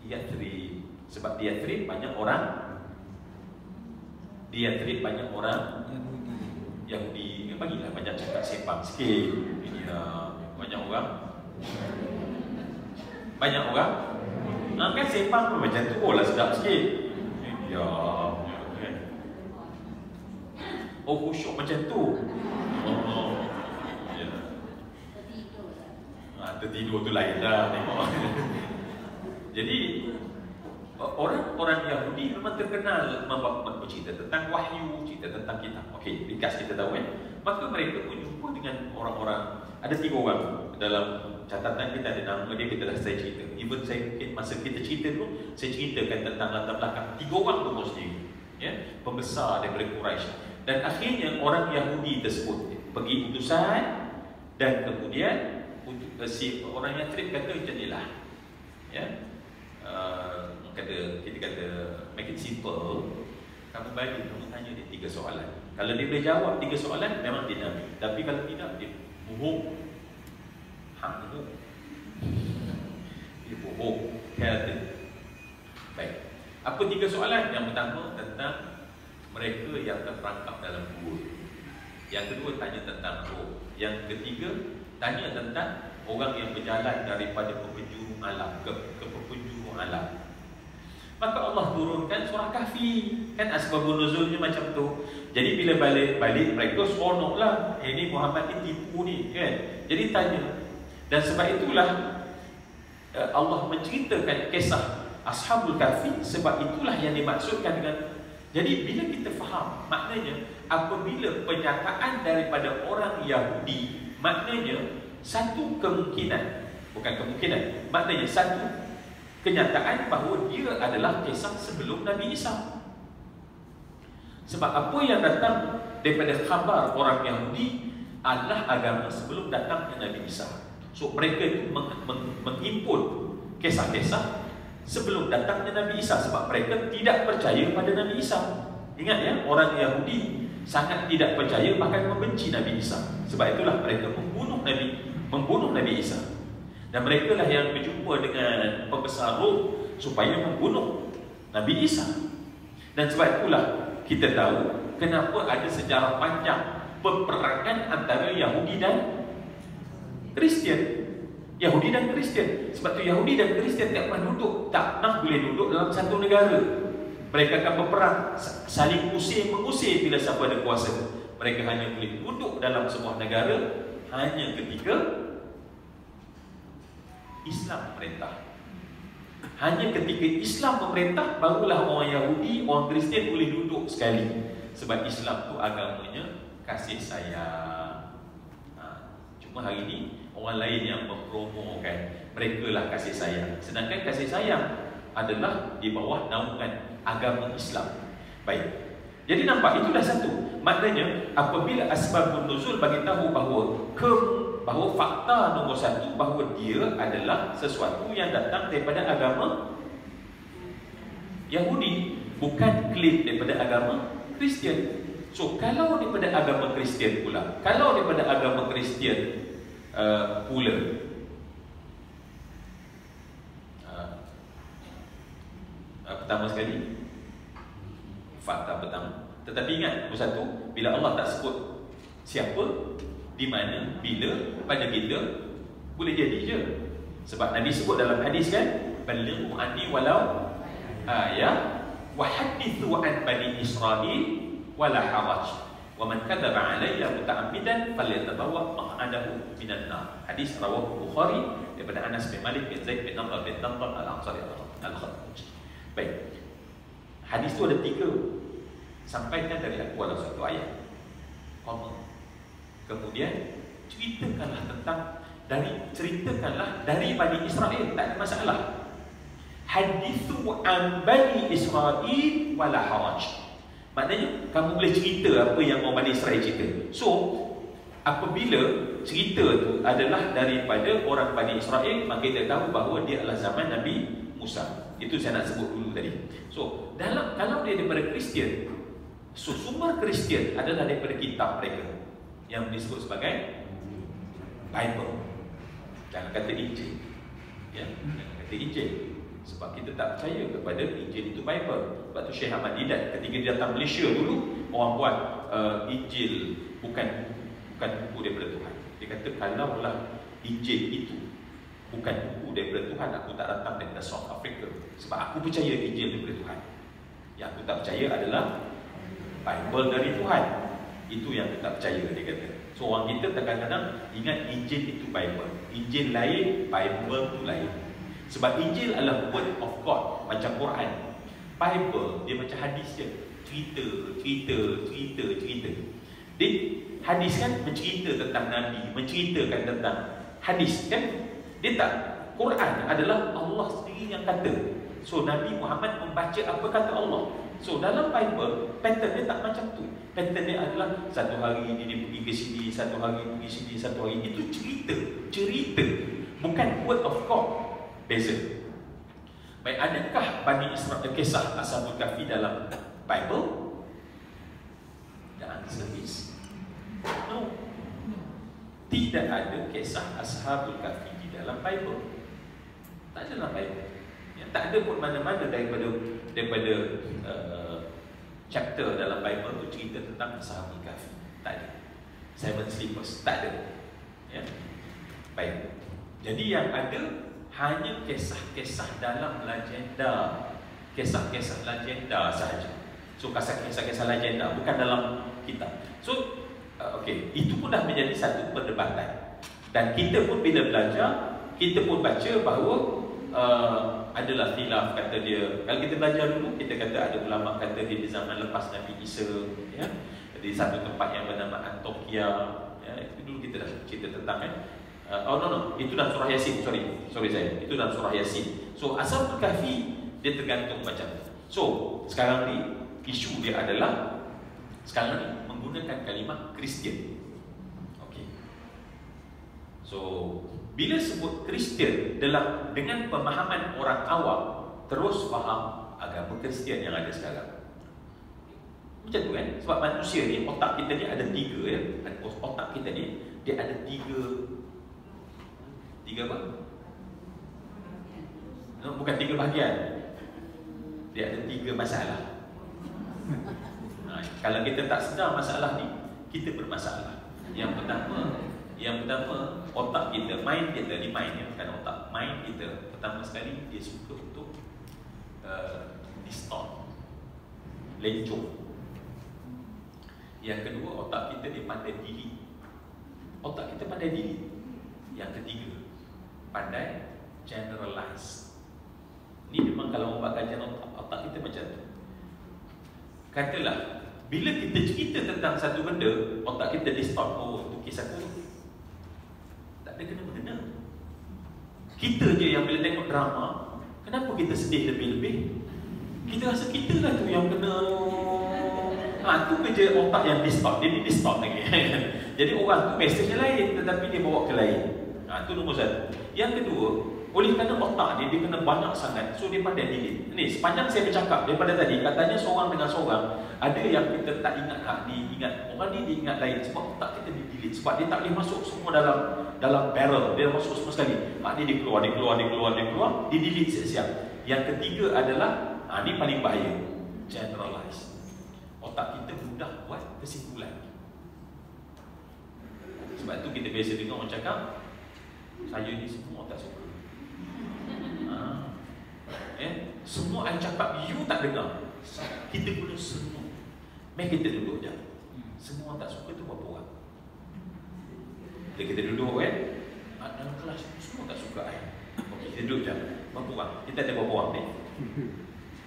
Yathrib. Sebab di Yathrib banyak orang Yahudi, bagilah banyak cakap Sepang sikit. Ini banyak orang. Kan Sepang pun macam tu, lah sedap sikit. Ya, kan? Khusyuk macam tu. Ya. Tertidur tu lain lah tengok. Jadi orang Yahudi memang terkenal bercerita tentang wahyu, cerita tentang kitab. Okey, ringkas kita tahu Maka mereka pun jumpa dengan orang-orang. Ada 3 orang dalam catatan kita, ada nama dia, kita dah saya cerita. Even saya mungkin masa kita cerita dulu, saya ceritakan tentang latar belakang 3 orang tu sendiri, ya, pembesar daripada Quraisy. Dan akhirnya orang Yahudi tersebut pergi utusan, dan kemudian si orang yang trip kata macam inilah, ya, kita kata make it simple, kamu balik, kamu tanya dia 3 soalan. Kalau dia boleh jawab 3 soalan, memang dia Nabi. Tapi kalau tidak, dia bohong. Bohong. Dia bohong. Kata. Baik. Apa 3 soalan? Yang pertama tentang mereka yang terperangkap dalam gua. Yang kedua tanya tentang roh. Yang ketiga tanya tentang orang yang berjalan daripada penjuru alam ke penjuru alam. Maka Allah turunkan surah Kahfi. Kan asbabun nuzulnya macam tu. Jadi bila balik mereka seronoklah. Ini Muhammad ni tipu ni, kan? Jadi tanya. Dan sebab itulah Allah menceritakan kisah Ashabul Kahfi. Sebab itulah yang dimaksudkan dengan. Jadi bila kita faham, maknanya apabila penyataan daripada orang Yahudi, maknanya satu kemungkinan, bukan kemungkinan, maknanya satu kenyataan bahawa dia adalah kisah sebelum Nabi Isa. Sebab apa yang datang daripada khabar orang Yahudi adalah agama sebelum datangnya Nabi Isa. So mereka itu menghimpun kisah-kisah sebelum datangnya Nabi Isa, sebab mereka tidak percaya pada Nabi Isa. Ingat ya, orang Yahudi sangat tidak percaya, bahkan membenci Nabi Isa. Sebab itulah mereka membunuh Nabi Isa. Dan mereka lah yang berjumpa dengan pembesar Rom supaya membunuh Nabi Isa. Dan sebab itulah kita tahu kenapa ada sejarah panjang peperangan antara Yahudi dan Kristian. Yahudi dan Kristian. Sebab tu Yahudi dan Kristian tak pernah duduk, tak pernah boleh duduk dalam satu negara. Mereka akan berperang, saling mengusir bila siapa ada kuasa. Mereka hanya boleh duduk dalam sebuah negara hanya ketika Islam memerintah. Hanya ketika Islam memerintah, barulah orang Yahudi, orang Kristian boleh duduk sekali. Sebab Islam tu agamanya kasih sayang. Cuma hari ini orang lain yang mempromokan mereka lah kasih sayang. Sedangkan kasih sayang adalah di bawah naungan agama Islam. Baik. Jadi nampak itulah satu. Maknanya apabila asbabun nuzul bagi tahu bahawa fakta nombor satu bahawa dia adalah sesuatu yang datang daripada agama Yahudi, bukan klaim daripada agama Kristian. So kalau daripada agama Kristian pula, pertama sekali fakta pertama. Tetapi ingat, nombor satu, bila Allah tak sebut siapa, di mana, bila, pada kita, boleh jadi je. Sebab Nabi sebut dalam hadis kan, balighu anni walau ayah wa hadithu an bani Israil wala haraj wa man kadzaba alayya muta'ammidan falyatabawwa maq'adahu minan nar. Hadis rawahu Bukhari daripada Anas bin Malik bin Zaid bin Amr bin Tantar al-Ansari al-Khadraj. Baik. Hadis tu ada 3. Sampaikan dari aku dalam satu ayat. Kemudian ceritakanlah dari Bani Israel, tak ada masalah. Hadithu an Bani Israel wala haraj. Maknanya kamu boleh cerita apa yang orang Bani Israel cerita. So apabila cerita tu adalah daripada orang Bani Israel, maka kita tahu bahawa dia adalah zaman Nabi Musa. Itu saya nak sebut dulu tadi. So kalau dia daripada Kristian, so sumber Kristian adalah daripada kitab mereka yang disebut sebagai Bible. Jangan kata Injil. Ya, jangan kata Injil. Sebab kita tak percaya kepada Injil itu Bible. Sebab tu Syekh Ahmad Didat ketika dia datang Malaysia dulu, orang buat Injil bukan buku daripada Tuhan. Dia kata kalaulah Injil itu bukan buku daripada Tuhan, aku tak datang daripada South Africa. Sebab aku percaya Injil daripada Tuhan. Yang aku tak percaya adalah Bible dari Tuhan. Itu yang aku tak percaya, dia kata. So orang kita kadang-kadang ingat Injil itu Bible. Injil lain, Bible tu lain. Sebab Injil adalah word of God, macam Quran. Bible dia macam hadis je. Cerita. Dia hadis kan mencerita tentang Nabi, menceritakan tentang hadis kan. Dia tak. Quran adalah Allah sendiri yang kata. So Nabi Muhammad membaca apa kata Allah. So dalam Bible, pattern dia tak macam tu. Pattern dia adalah satu hari dia pergi ke sini, satu hari pergi sini, satu hari. Itu cerita. Bukan word of God. Beza. Baik, adakah Bani Israel kisah Ashabul Kahfi dalam Bible? The answer is no. Tidak ada kisah Ashabul Kahfi di dalam Bible. Tak ada dalam Bible. Ya, tak ada pun mana-mana daripada chapter dalam Bible tu cerita tentang Ashabul Kahfi. Tak ada. Seven Sleepers. Tak ada. Ya. Baik. Jadi yang ada hanya kisah-kisah dalam legenda, kisah-kisah legenda sahaja. So kisah-kisah legenda bukan dalam kitab. So okey, itu pun dah menjadi satu perdebatan. Dan kita pun bila belajar, kita pun baca bahawa adalah khilaf, kata dia. Kalau kita belajar dulu, kita kata ada ulama kata dia di zaman lepas Nabi Isa, ya, di satu tempat yang bernama Antioquia, ya, itu dulu kita dah cerita tentang kan. Itu dalam surah Yasin. Sorry saya. Itu dalam surah Yasin. So Ashabul Kahfi dia tergantung macam tu. So sekarang ni isu dia adalah sekarang ni menggunakan kalimah Kristian. Okey. So bila sebut Kristian dengan pemahaman orang awam terus faham agama Kristian yang ada sekarang. Macam tu kan? Sebab manusia ni, otak kita ni ada tiga ya. Otak kita ni dia ada tiga apa? No, bukan tiga bahagian. Dia ada tiga masalah. Kalau kita tak sedar masalah ni, kita bermasalah. Yang pertama otak kita, mind kita ni, mind ya, bukan otak. Mind kita pertama sekali dia suka untuk distort, lencong. Yang kedua, otak kita dia pandai diri. Otak kita pandai diri. Yang ketiga, pandai generalize. Ni memang kalau orang kajian otak kita macam tu. Katalah bila kita cerita tentang satu benda, otak kita distort. Oh, itu kisah tu tak ada kena-mengena. Kita je yang bila tengok drama, kenapa kita sedih lebih-lebih? Kita rasa kita lah tu yang kena. Tu kerja otak yang distort. Dia distort lagi. Jadi orang tu mesej lain, tetapi dia bawa ke lain. Itu nombor satu. Yang kedua, oleh kerana otak dia kena banyak sangat, so dia pandai delete. Ni sepanjang saya bercakap daripada tadi, katanya seorang dengan seorang, ada yang kita tak ingat diingat, orang ni diingat lain sebab otak kita delete, sebab dia tak boleh masuk semua dalam barrel, dia masuk semua sekali. Dia keluar, dia delete siap-siap. Yang ketiga adalah ni paling bahaya, generalize. Otak kita mudah buat kesimpulan. Sebab tu kita biasa dengar orang cakap, saya ni semua tak suka. Semua I cakap you tak dengar. Kita guna semua. Mari kita duduk je. Semua tak suka tu berapa orang? Bila kita duduk dalam kelas semua tak suka I. Okey, kita duduk je. Berapa orang? Kita ada berapa orang ni?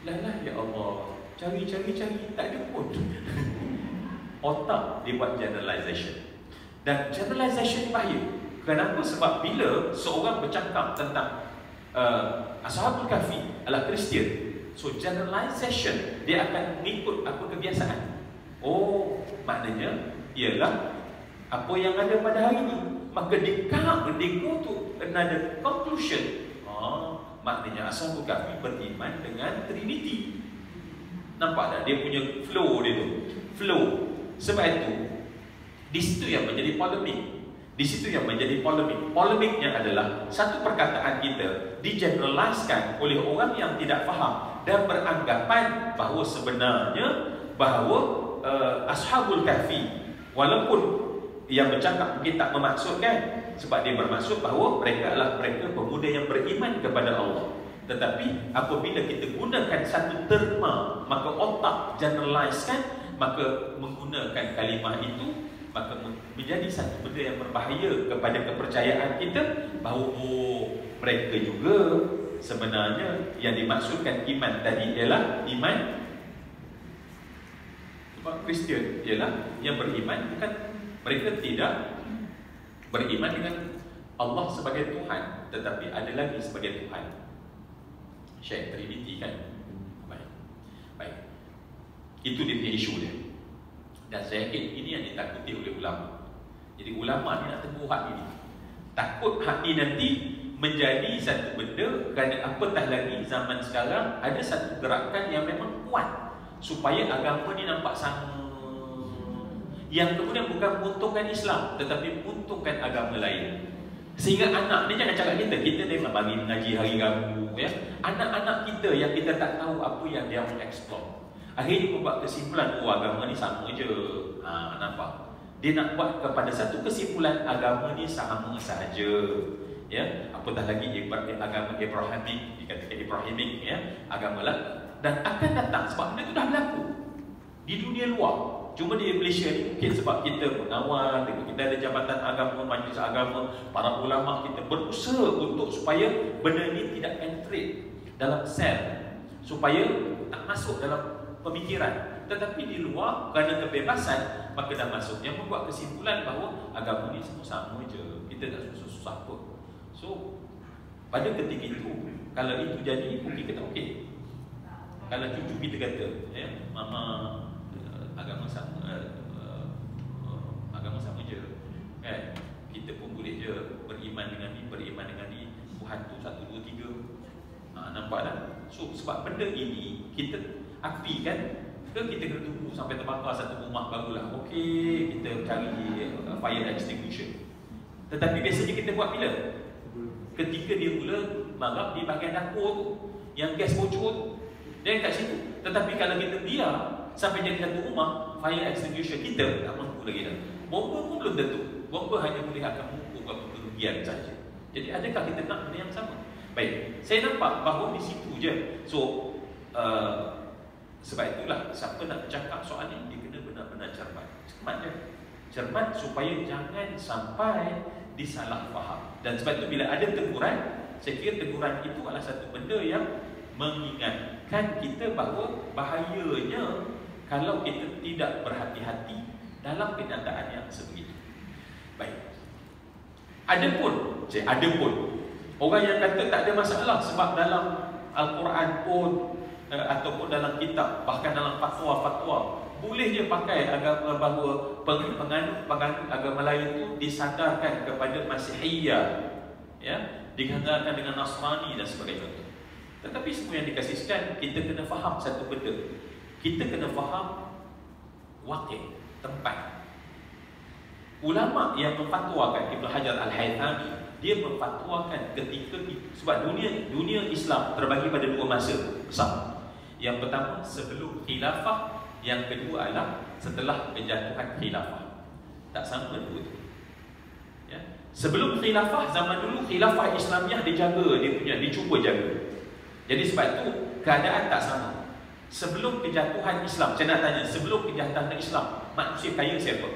Lah ya Allah. Cari tak ada pun. Otak dia buat generalization. Dan generalization bahaya. Kenapa? Sebab bila seorang bercakap tentang Ashabul Kahfi adalah Kristian, so generalization dia akan mengikut apa kebiasaan. Oh, maknanya ialah apa yang ada pada hari ini, maka dia go to another conclusion. Maknanya Ashabul Kahfi beriman dengan Trinity. Nampak tak dia punya flow dia tu? Flow. Sebab itu di situ yang menjadi polemik. Polemiknya adalah satu perkataan kita digeneraliskan oleh orang yang tidak faham dan beranggapan bahawa sebenarnya bahawa Ashabul Kahfi, walaupun yang bercakap mungkin tak memaksudkan, sebab dia bermaksud bahawa mereka adalah mereka pemuda yang beriman kepada Allah. Tetapi apabila kita gunakan satu terma, maka otak generalize kan, maka menggunakan kalimah itu, maka menjadi satu benda yang berbahaya kepada kepercayaan kita bahawa mereka juga sebenarnya yang dimaksudkan iman tadi ialah iman. Sebab Kristian ialah yang beriman, bukan mereka tidak beriman dengan Allah sebagai Tuhan, tetapi ada lagi sebagai Tuhan. Syekh Trinity kan. Baik. Itu dia punya isu dia. Dan saya yakin ini yang ditakuti oleh ulama. Jadi ulama ni nak tegur hak ini. Takut hak ini nanti menjadi satu benda, kerana apatah lagi zaman sekarang ada satu gerakan yang memang kuat supaya agama ni nampak sama, yang kemudian bukan menguntungkan Islam tetapi menguntungkan agama lain. Sehingga anak ni jangan cakap kita memang bagi mengaji hari Rabu ya. Anak-anak kita yang kita tak tahu apa yang dia mau explore, akhirnya membuat kesimpulan agama ni sama je. Nampak? Dia nak buat kepada satu kesimpulan agama ni sama sahaja. Ya, apatah lagi agama Ibrahimik, dikatakan Ibrahimik ya, agama lah, dan akan datang sebab benda tu dah berlaku di dunia luar. Cuma di Malaysia ni mungkin sebab kita mengawal, kita ada jabatan agama, majlis agama, para ulama kita berusaha untuk supaya benda ni tidak penetrate dalam sel, supaya tak masuk dalam pemikiran. Tetapi di luar kerana kebebasan, maka dah masuk yang membuat kesimpulan bahawa agama ni semua sama je, kita tak susah-susah pun. So pada ketika itu, kalau itu jadi, okey ke tak okey? Kalau cucu kita kata, ya, mama agama sama je, kita pun boleh je beriman dengan ni, Tuhan tu 1, 2, 3. Nampak tak? So sebab benda ini kita api kan, kita kena tunggu sampai terbakar satu rumah barulah okey kita cari fire extinguisher. Tetapi biasanya kita buat bila? Ketika dia mula marah di bahagian dapur tu, yang gas bocor tu, dia kat situ. Tetapi kalau kita biar sampai jadi satu rumah, fire extinguisher kita tak mampu lagi dah. Bomba pun belum tentu. Bomba hanya boleh akan mengukur kerugian saja. Jadi adakah kita nak benda yang sama? Baik, saya nampak bahawa di situ je. So sebab itulah siapa nak bercakap soal ini, dia kena benar-benar cermat. Cermat je. Cermat supaya jangan sampai disalah faham. Dan sebab itu bila ada teguran, saya kira teguran itu adalah satu benda yang mengingatkan kita bahawa bahayanya kalau kita tidak berhati-hati dalam kenyataan yang sebegitu. Baik. Adapun orang yang kata tak ada masalah sebab dalam Al-Quran pun ataupun dalam kitab, bahkan dalam fatwa-fatwa boleh dia pakai agama bahawa penganut agama lain itu disandarkan kepada Masihiyah, ya, digandakan dengan Nasrani dan sebagainya. Tetapi semua yang dikasihkan, kita kena faham satu benda. Kita kena faham wakil, tempat. Ulama yang memfatwakan, Ibn Hajar Al-Haythami, dia memfatwakan ketika, sebab dunia Islam terbagi pada dua masa besar. Yang pertama sebelum khilafah, yang kedua adalah setelah kejatuhan khilafah. Tak sama dua itu. Ya. Sebelum khilafah, zaman dulu khilafah Islamiah dicuba jaga. Jadi sebab itu keadaan tak sama. Sebelum kejatuhan Islam, saya nak tanya, sebelum kejatuhan Islam, manusia kaya siapa?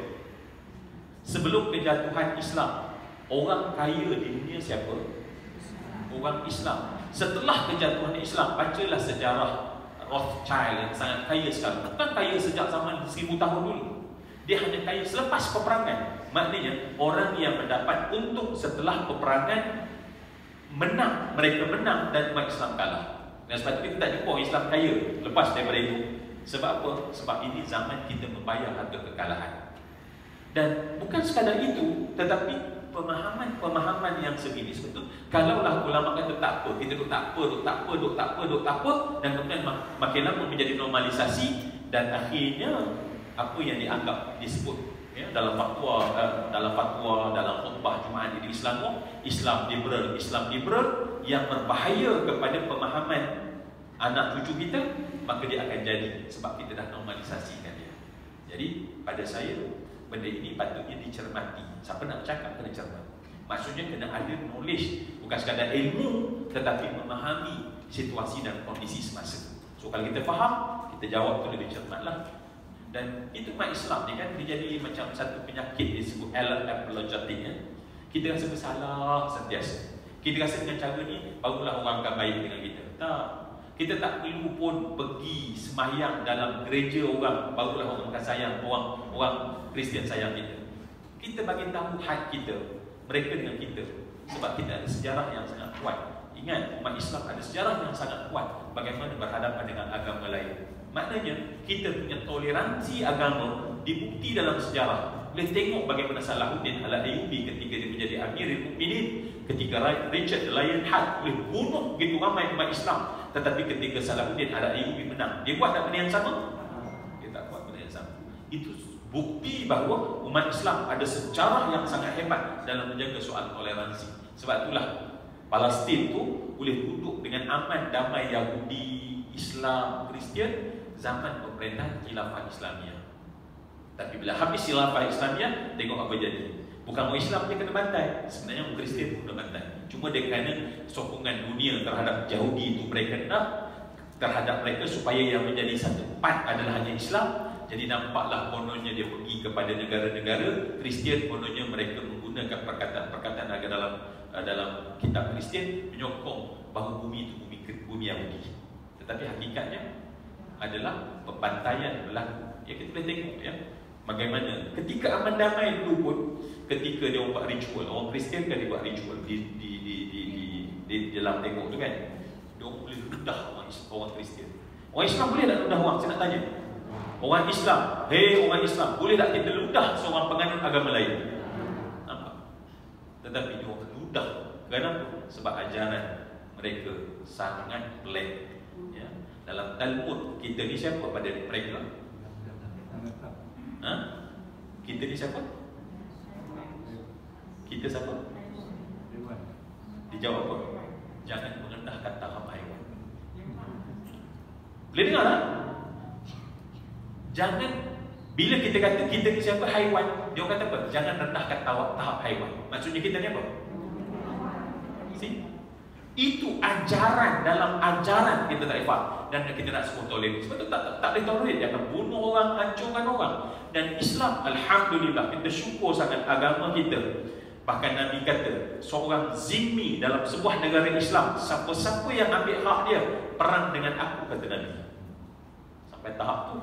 Sebelum kejatuhan Islam, orang kaya di dunia siapa? Orang Islam. Setelah kejatuhan Islam, bacalah sejarah Rothschild yang sangat kaya sekarang. Bukan kaya sejak zaman 1000 tahun dulu. Dia hanya kaya selepas peperangan. Maknanya orang yang mendapat untung setelah peperangan menang, mereka menang dan umat Islam kalah. Dan sebab itu kita tak jumpa orang Islam kaya lepas daripada itu. Sebab apa? Sebab ini zaman kita membayar harga kekalahan. Dan bukan sekadar itu, tetapi pemahaman yang segini. Sebab itu kalaulah ulama kata tak apa, kita duk tak apa, dan kemudian makin lama menjadi normalisasi, dan akhirnya apa yang dianggap disebut dalam fatwa, dalam khutbah Jumaat di Islam liberal yang berbahaya kepada pemahaman anak cucu kita, maka dia akan jadi sebab kita dah normalisasikan dia. Jadi pada saya benda ini patutnya dicermati. Siapa nak bercakap kena cermat. Maksudnya kena ada knowledge, bukan sekadar ilmu, tetapi memahami situasi dan kondisi semasa. So kalau kita faham, kita jawab tu lebih cermatlah. Dan itu umat Islam ni kan, dia jadi macam satu penyakit disebut apologetic. Kita rasa bersalah sentiasa. Kita rasa dengan cara ni barulah orang akan baik dengan kita. Tak. Kita tak perlu pun pergi sembahyang dalam gereja orang barulah orang akan sayang, orang Kristian sayang kita. Kita bagi tahu hak kita, mereka dengan kita, sebab kita ada sejarah yang sangat kuat. Ingat, umat Islam ada sejarah yang sangat kuat bagaimana berhadapan dengan agama lain. Maknanya kita punya toleransi agama dibukti dalam sejarah. Boleh tengok bagaimana Salahuddin Al-Ayyubi ketika dia menjadi Amirul Mukminin, ketika Richard the Lionheart boleh bunuh begitu ramai umat Islam. Tetapi ketika Salahuddin Al-Ayyubi menang, dia buat tak benda yang sama? Dia tak buat benda yang sama. Itu bukti bahawa umat Islam ada sejarah yang sangat hebat dalam menjaga soal toleransi. Sebab itulah Palestin tu boleh duduk dengan aman damai Yahudi, Islam, Kristian zaman pemerintahan Khilafah Islamiyah. Tapi bila habis Khilafah Islamiyah, tengok apa jadi. Bukan orang Islam dia kena bantai, sebenarnya orang Kristian pun kena bantai. Cuma dia kerana sokongan dunia terhadap Yahudi itu mereka nak terhadap mereka supaya yang menjadi satu part adalah hanya Islam. Jadi nampaklah kononnya dia pergi kepada negara-negara Kristian, kononnya mereka menggunakan perkataan-perkataan dalam kitab Kristian menyokong bahawa bumi itu bumi Yahudi. Tetapi hakikatnya adalah pembantaian berlaku. Ya, kita boleh tengok ya bagaimana ketika aman damai dulu pun, ketika dia buat ritual, orang Kristian kan dia buat ritual di dalam tengok tu kan, dia boleh ludah orang Kristian. Orang Islam boleh tak ludah orang? Saya nak tanya. Orang Islam, hei orang Islam, boleh tak kita ludah seorang penganut agama lain? Nampak? Tetapi dia orang ludah. Kenapa? Sebab ajaran mereka sangat blank. Ya. Dalam Talmud, kita ni siapa pada mereka? Ha? Kita ni siapa? Kita siapa? Dijawab apa? Jangan merendahkan tahap haiwan. Boleh dengar tak? Jangan, bila kita kata kita ni siapa haiwan, dia kata apa? Jangan rendahkan tahap haiwan. Maksudnya kita ni apa? See? Itu ajaran dalam ajaran kita tak ifat. Dan kita nak semua tolerir. Sebab tu tak boleh tolerir. Dia akan bunuh orang, hancurkan orang. Dan Islam, Alhamdulillah, kita syukur sangat agama kita. Bahkan Nabi kata, seorang zimmi dalam sebuah negara Islam, siapa-siapa yang ambil hak dia, perang dengan aku, kata Nabi. Sampai tahap tu.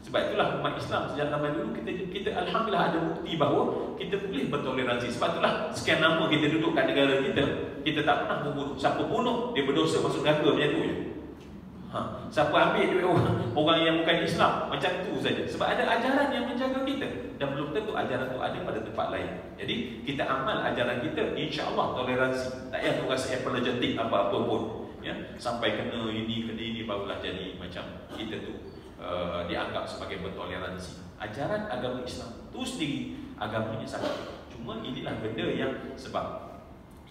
Sebab itulah umat Islam sejak zaman dulu kita Alhamdulillah ada bukti bahawa kita boleh bertoleransi. Sebab itulah sekian lama kita duduk kat negara kita tak pernah membunuh. Siapa bunuh, dia berdosa masuk neraka macam tu je. Siapa ambil duit orang yang bukan Islam, macam tu saja. Sebab ada ajaran yang menjaga kita. Dan belum tentu ajaran tu ada pada tempat lain. Jadi kita amal ajaran kita, insya-Allah toleransi. Tak payah tu rasa apologetic apa-apa pun. Ya, sampai kena ini barulah jadi macam kita tu dianggap sebagai bertoleransi. Ajaran agama Islam tu sendiri agamanya sangat. Cuma inilah benda yang sebab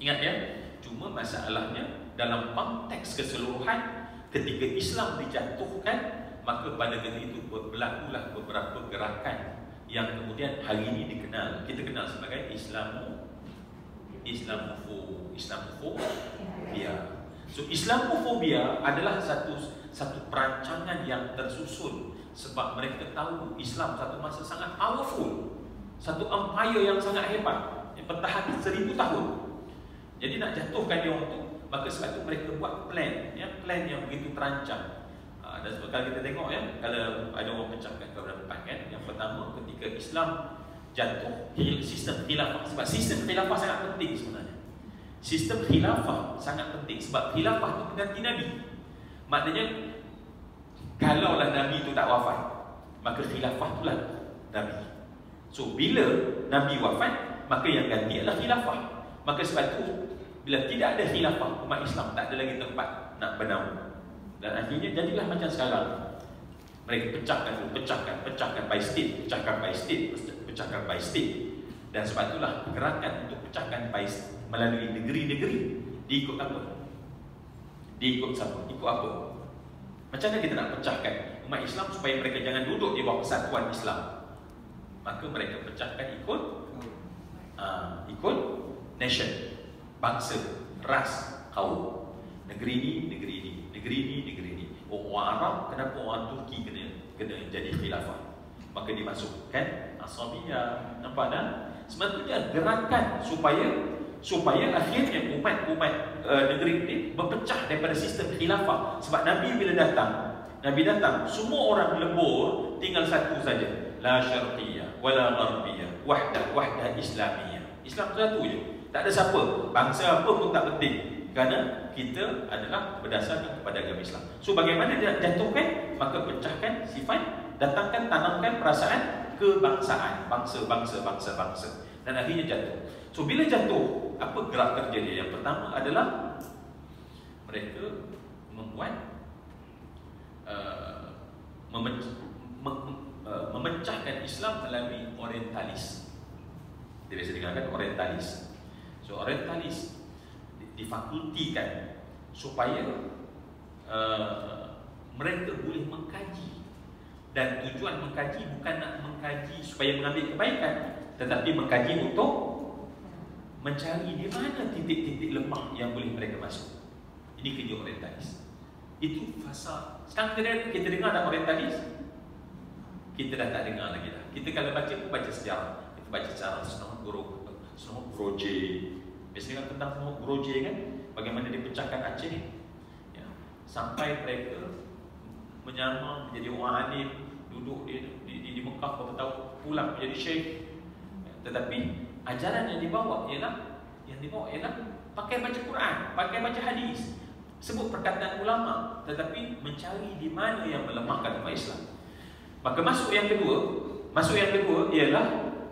ingat ya, cuma masalahnya dalam konteks keseluruhan ketika Islam dijatuhkan, maka pada ketika itu berlakulah beberapa gerakan yang kemudian hari ini kita kenal sebagai Islamofobia. So Islamofobia adalah satu perancangan yang tersusun sebab mereka tahu Islam satu masa sangat powerful, satu empire yang sangat hebat yang bertahan 1000 tahun. Jadi nak jatuhkan dia orang tu, maka sebab itu mereka buat plan yang begitu terancang. Dan sebab kita tengok ya, kalau ada orang pecahkan beberapa depan kan, yang pertama ketika Islam jatuh, sistem khilafah. Sebab sistem khilafah sangat penting sebenarnya. Sistem khilafah sangat penting sebab khilafah itu pengganti Nabi. Maknanya kalaulah Nabi itu tak wafat, maka khilafah itulah Nabi. So bila Nabi wafat, maka yang ganti adalah khilafah. Maka sebab itu bila tidak ada khilafah, umat Islam tak ada lagi tempat nak bernaung. Dan akhirnya jadilah macam sekarang. Mereka pecahkan by state, pecahkan by state. Dan sebab itulah gerakan untuk pecahkan by state melalui negeri-negeri diikut apa? Diikut siapa? Ikut apa? Macam mana kita nak pecahkan? umat Islam supaya mereka jangan duduk di bawah kesatuan Islam. Maka mereka pecahkan ikut nation, bangsa, ras, kaum. Negeri ni, negeri ni, negeri ni, negeri ni. Orang Arab, kenapa orang Turki kena jadi khilafah? Maka dimasukkan Asabiyah. Nampak tak? Sebetulnya gerakan supaya akhirnya umat negeri ini berpecah daripada sistem khilafah. Sebab Nabi bila datang, semua orang lembur, tinggal satu saja. La syarqiyah wala gharbiyah, wahdah islamiyah. Islam satu je. Tak ada siapa, bangsa apa pun tak penting. Kerana kita adalah berdasarkan kepada agama Islam. So bagaimana dia jatuhkan? Maka pecahkan sifat, datangkan, tanamkan perasaan kebangsaan, bangsa. Dan akhirnya jatuh. So bila jatuh, apa gerak kerja dia? Yang pertama adalah mereka membuat memecahkan Islam melalui orientalis. Dia biasa dengarkan orientalis. So orientalis difakultikan supaya mereka boleh mengkaji. Dan tujuan mengkaji bukan nak mengkaji supaya mengambil kebaikan, tetapi mengkaji untuk mencari di mana titik-titik lemah yang boleh mereka masuk. Ini kerja orientalis. Itu fasa. Sekarang kita dengar dah orientalis, kita dah tak dengar lagi dah. Kita kalau baca sejarah, kita baca sejarah Senok Groje. Biasanya tentang Senok Groje kan, bagaimana dia pecahkan Aceh ya. Sampai mereka menyamar menjadi orang alim, duduk di Mekah berapa tahun, pulang menjadi syekh. Tetapi ajaran yang dibawa ialah pakai baca Quran, pakai baca hadis, sebut perkataan ulama, tetapi mencari di mana yang melemahkan umat Islam. Maka masuk yang kedua ialah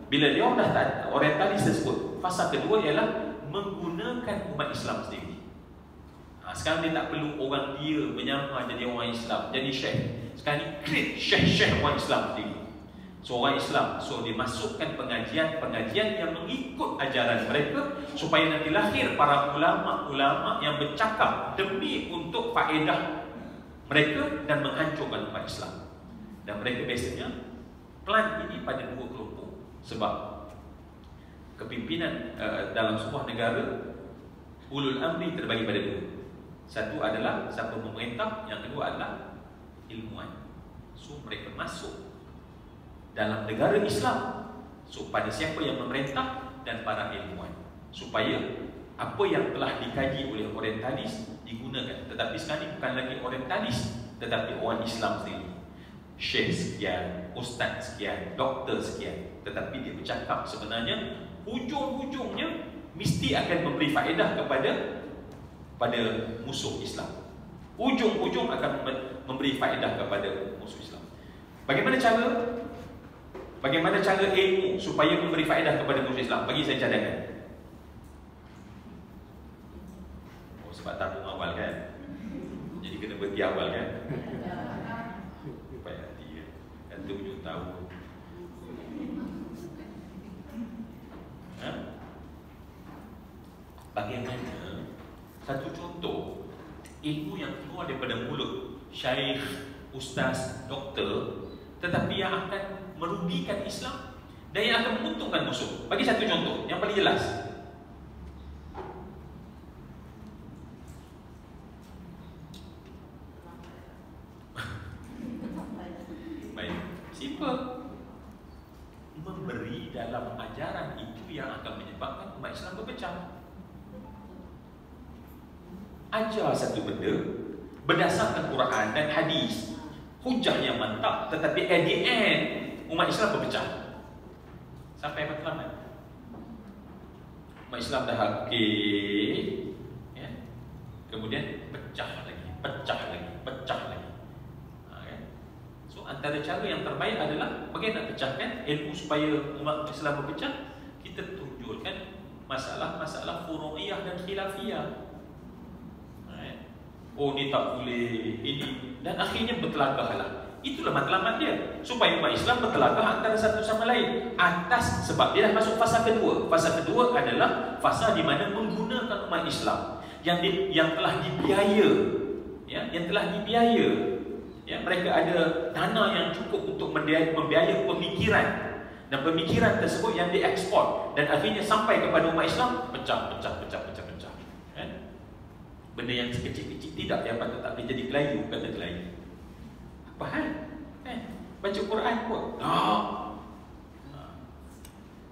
bila dia dah tak orientalis tersebut, fasa kedua ialah menggunakan umat Islam sendiri. Sekarang dia tak perlu orang dia menyamar jadi orang Islam, jadi syekh. Sekarang ni create syekh orang Islam sendiri. So orang Islam, so dimasukkan pengajian yang mengikut ajaran mereka, supaya nanti lahir para ulama-ulama yang bercakap demi untuk faedah mereka dan menghancurkan umat Islam. Dan mereka biasanya plan ini pada dua kelompok. Sebab kepimpinan dalam sebuah negara, ulul amri terbagi pada dua. Satu adalah siapa pemerintah, yang kedua adalah ilmuwan. So mereka masuk dalam negara Islam, so pada siapa yang memerintah dan para ilmuwan, supaya apa yang telah dikaji oleh orientalis digunakan. Tetapi sekarang ini bukan lagi orientalis, tetapi orang Islam sendiri. Syekh sekian, ustaz sekian, doktor sekian. Tetapi dia bercakap sebenarnya hujung-hujungnya mesti akan memberi faedah pada musuh Islam. Ujung-ujung akan memberi faedah kepada musuh Islam. Bagaimana cara ilmu supaya memberi faedah kepada musuh Islam? Bagi saya cadangan. Sebab tabung awal kan, jadi kena berhenti awal kan. Baik hati kan, kan 7 tahun. Bagaimana satu contoh ilmu yang keluar daripada mulut syekh, ustaz, doktor, tetapi yang akan merugikan Islam dan yang akan menguntungkan musuh. Bagi satu contoh yang paling jelas. Baik, simple. Memberi dalam ajaran itu yang akan menyebabkan umat Islam berpecah. Ajar satu benda berdasarkan Quran dan hadis, hujah yang mantap, tetapi at the end umat Islam berpecah. Sampai matlamat. Umat Islam dah hakik ya? Kemudian pecah lagi. Kan? So antara cara yang terbaik adalah bagaimana nak pecahkan ilmu supaya umat Islam berpecah. Kita tunjukkan masalah-masalah furu'iyah dan khilafiyah. Oh ni tak boleh, ini, dan akhirnya bertelagahlah. Itulah matlamat dia, supaya umat Islam bertelagah antara satu sama lain atas, sebab dia dah masuk fasa kedua. Fasa kedua adalah fasa di mana menggunakan umat Islam yang telah dibiaya, ya, Ya, mereka ada dana yang cukup untuk membiayai pemikiran, dan pemikiran tersebut yang diekspor dan akhirnya sampai kepada umat Islam pecah. Kan? Benda yang sekecil-kecil tidak yang patut tak boleh jadi kelayu, kata kelayu. Apa hal? Baca Quran pun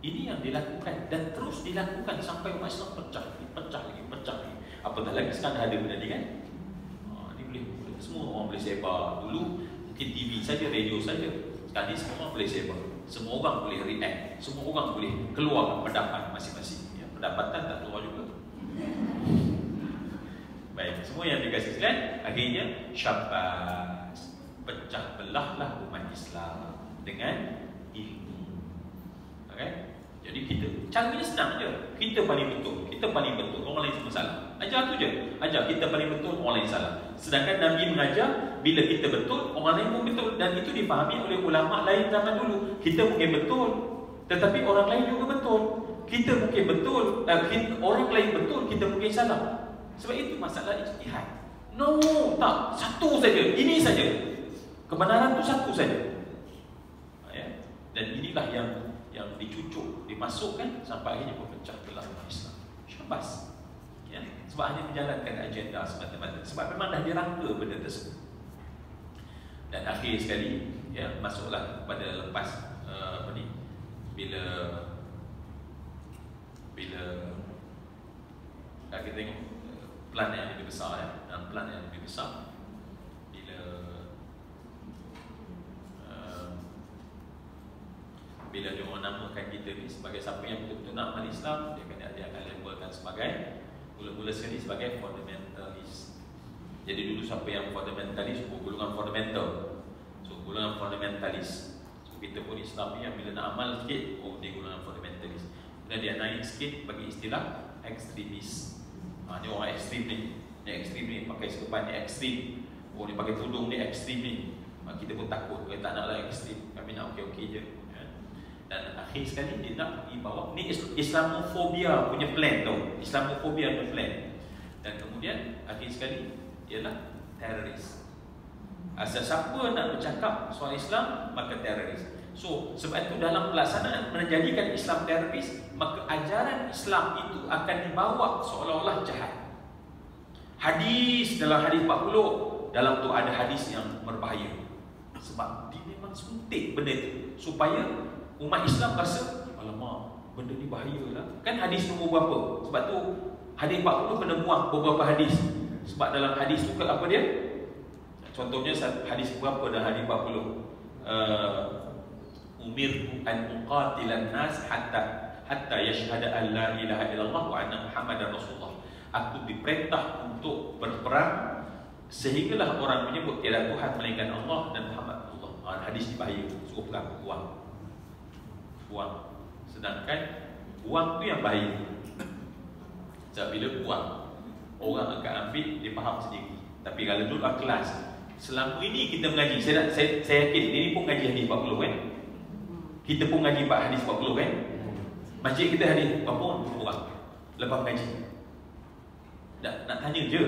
ini yang dilakukan dan terus dilakukan sampai umat Islam pecah lagi. Apatah lagi sekarang ada benda ni kan? Ni boleh semua orang boleh sebar. Dulu mungkin TV saja, radio saja. Sekarang ni semua orang boleh sebar. Semua orang boleh react. Semua orang boleh keluar pendapat masing-masing. Ya, pendapatan tak keluar juga. Baik, semua yang dikasih sekalian, akhirnya syabas, pecah belahlah umat Islam dengan ilmu. Okay? Jadi kita, caranya senang je. Kita paling betul, orang lain semua salah. Ajar tu je. Ajar kita paling betul, orang lain salah. Sedangkan Nabi mengajar, bila kita betul, orang lain pun betul. Dan itu dipahami oleh ulama lain zaman dulu. Kita mungkin betul, tetapi orang lain juga betul. Kita mungkin betul, orang lain betul, kita mungkin salah. Sebab itu masalah ijtihad. No, tak. Satu saja. Ini saja. Kebenaran tu satu saja. Ya? Dan inilah yang dicucuk, dimasukkan sampai akhirnya berpecah belah umat Islam. Syabas. Ya? Sebab hanya menjalankan agenda semata-mata. Sebab memang dah dirangka benda tersebut. Dan akhir sekali, ya, masuklah pada lepas bila kita tengok plan yang lebih besar, ya, dan plan yang lebih besar bila dia orang namakan kita ni sebagai siapa yang betul-betul nak amal Islam, dia akan labelkan sebagai mula-mula sekali sebagai fundamentalist. Jadi dulu siapa yang fundamentalist, golongan fundamental. So golongan fundamentalist. So kita pun Islam ni yang bila nak amal sikit, dia golongan fundamentalist. Kemudian dia naik sikit bagi istilah ekstremis. Ni orang ekstrim ni. Ni ekstrim ni, pakai serban ni ekstrim. Ni pakai tudung ni ekstrim ni. Kita pun takut, kita tak naklah ekstrim. Kami nak okey-okey je. Dan akhir sekali dia nak pergi bawa ni Islamofobia punya plan tau. Islamofobia punya plan. Dan kemudian akhir sekali ialah teroris. Asal siapa nak bercakap soal Islam, maka teroris. So sebab itu dalam pelaksanaan menjadikan Islam teroris, maka ajaran Islam itu akan dibawa seolah-olah jahat. Hadis dalam hadis 40, dalam tu ada hadis yang berbahaya. Sebab dia memang suntik benda itu supaya umat Islam rasa, alamak, benda ni bahaya lah. Kan hadis nombor berapa? Sebab tu hadis 40 kena buang beberapa hadis. Sebab dalam hadis tu apa dia? Contohnya hadis berapa dalam hadis 40? Umirtu an uqatilan nas hatta yashhada an la ilaha illallah wa anna Muhammadar Rasulullah. Aku diperintah untuk berperang sehinggalah orang menyebut tiada Tuhan melainkan Allah dan Muhammad Allah. Hadis ni bahaya. Suruh perang, buang. Sedangkan buang tu yang bahaya. Sebab bila buang, orang akan ambil, dia faham sendiri. Tapi kalau duduk kelas, selama ini kita mengaji, saya yakin ini pun ngaji hadis 40 kan. Kita pun ngaji hadis 40 kan. Masjid kita hadis berapa orang lepas mengaji. Nak tanya je.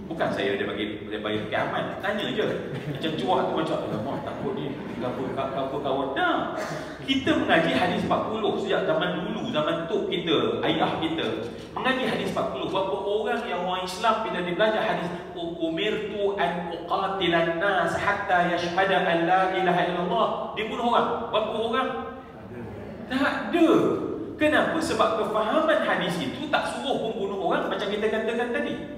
Bukan saya dia bagi kiamat, tanya je. Macam cuak tu macam alamak takut ni apa kawan. Nah, kita mengaji hadis 40 sejak zaman dulu, zaman tok kita, ayah kita mengaji hadis 40. Berapa orang yang orang Islam bila dia belajar hadis umirtu an uqatilan nas hatta yashhada an la ilaha illallah, dia bunuh orang. Berapa orang? Tak ada. Kenapa? Sebab kefahaman hadis itu tak suruh membunuh orang macam kita katakan tadi.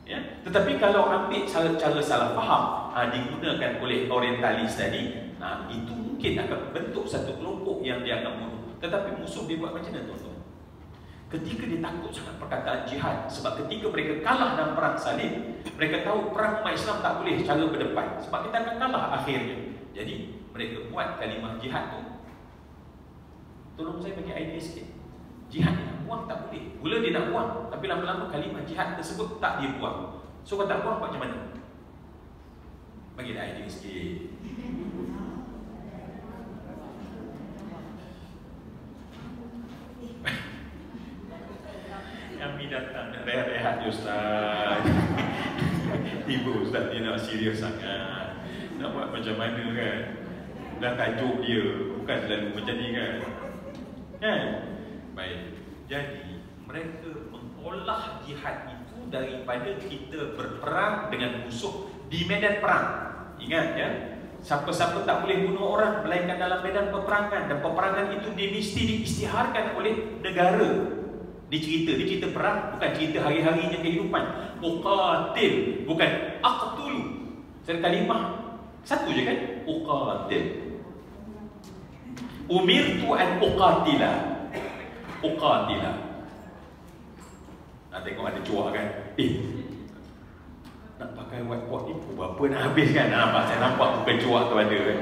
Ya? Tetapi kalau ambil cara salah faham, digunakan oleh orientalis tadi, itu mungkin akan bentuk satu kelompok yang dia akan bunuh. Tetapi musuh dia buat macam mana tuan-tuan? Ketika dia takut sangat perkataan jihad, sebab ketika mereka kalah dalam perang salib, mereka tahu perang umat Islam tak boleh cara berdepan, sebab kita akan kalah akhirnya. Jadi mereka buat kalimah jihad tu. Tolong saya bagi idea sikit. Jihad ni nak buang tak boleh. Mula dia nak buang, tapi lama-lama kalimah jihad tersebut tak dia buang. So kalau tak buang buat macam mana? Bagilah idea sikit. Kami datang nak rehat je Ustaz. Tiba Ustaz dia nak serius sangat. Nak buat macam mana kan? Dah tajuk dia, bukan selalu macam ni kan? Kan? Baik. Jadi mereka mengolah jihad itu daripada kita berperang dengan musuh di medan perang. Ingat ya, siapa-siapa tak boleh bunuh orang melainkan dalam medan peperangan, dan peperangan itu mesti diisytiharkan oleh negara. Dia cerita perang, bukan cerita hari-harinya kehidupan. Uqatil, bukan aqtulu. Satu kalimah satu je kan? Uqatil. Umirtu an uqatila. Uqatila. Nak tengok ada cuak kan? Nak pakai whiteboard ni pukul berapa nak habis kan? Nampak, saya nampak bukan cuak tu ada kan?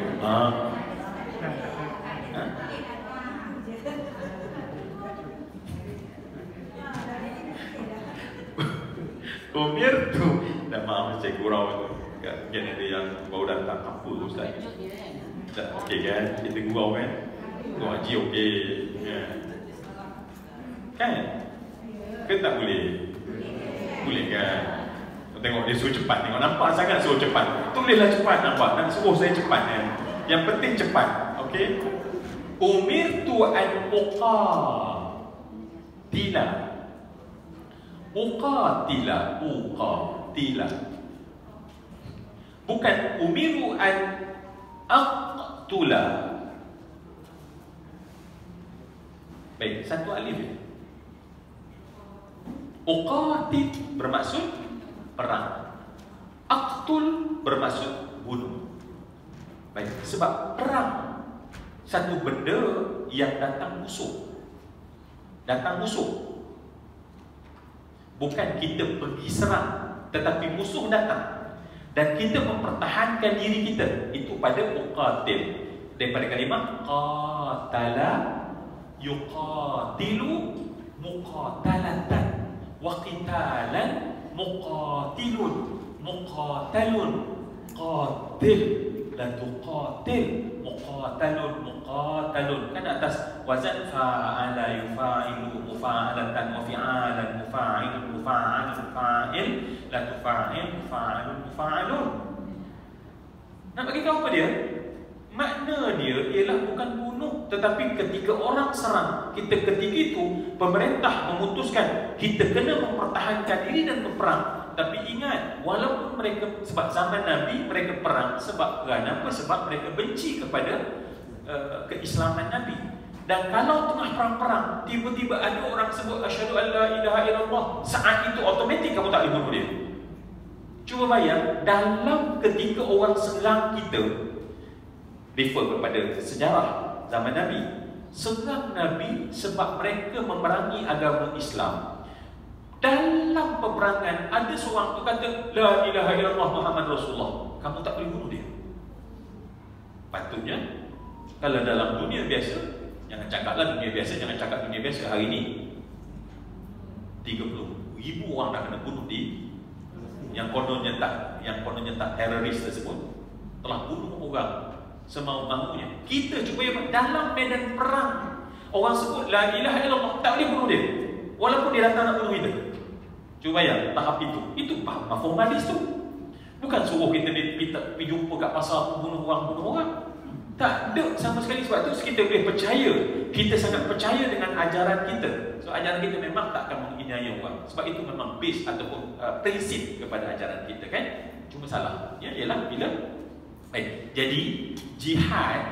Umirtu. Dah maaf saya gurau tu. Mungkin ada yang baru datang apa Ustaz? Okey kan? Kita gurau kan? Tu haji okey. Kan? Ke tak boleh? Boleh kan? Tengok dia suruh cepat. Tengok nampak sangat suruh cepat. Tulislah cepat nampak. Dan suruh saya cepat kan? Yang penting cepat. Okey? Umirtu an uqatila. Uqatila. Uqatila. Bukan umiru an aqtula. Baik, satu alif. Uqatil bermaksud perang. Aqtul bermaksud bunuh. Baik, sebab perang satu benda yang datang musuh. Datang musuh. Bukan kita pergi serang, tetapi musuh datang dan kita mempertahankan diri kita. Itu pada uqatil. Daripada kalimah qatala yuqatilu muqatalatan wa qitalan muqatilun muqatalun qatil la tuqatil muqatalun muqatalun. Kan atas wazan fa'ala yufa'ilu mufa'alatan wa fi'alan mufa'ilun mufa'alun fa'il la tufa'il mufa'alun mufa'alun. Nak bagi tahu apa dia? Makna dia ialah bukan bunuh, tetapi ketika orang serang kita ketika itu, pemerintah memutuskan kita kena mempertahankan diri dan berperang. Tapi ingat, walaupun mereka, sebab zaman Nabi mereka perang sebab kenapa? Sebab mereka benci kepada keislaman Nabi. Dan kalau tengah perang-perang tiba-tiba ada orang sebut asyhadu an la ilaha illallah, saat itu automatik kamu tak boleh bunuh dia. Cuba bayang, dalam ketika orang serang kita, refer kepada sejarah zaman Nabi, serang Nabi sebab mereka memerangi agama Islam. Dalam peperangan ada seorang tu kata la ilaha illallah Muhammad Rasulullah, kamu tak boleh bunuh dia. Patutnya kalau dalam dunia biasa, jangan cakaplah dunia biasa, jangan cakap dunia biasa, hari ini 30,000 orang dah kena bunuh di yang kononnya tak teroris tersebut telah bunuh orang semau-maunya. Kita cuba yang dalam medan perang, orang sebut la ilaha illallah, tak boleh bunuh dia walaupun dia datang nak bunuh kita. Cuba ya, tahap itu mafhum hadis tu. Bukan suruh kita pergi jumpa kat pasar bunuh orang. Tak ada sama sekali. Sebab tu kita boleh percaya, kita sangat percaya dengan ajaran kita. So ajaran kita memang tak akan menginjaya orang. Sebab itu memang base ataupun prinsip kepada ajaran kita kan. Cuma salah ya, ialah bila baik. Jadi jihad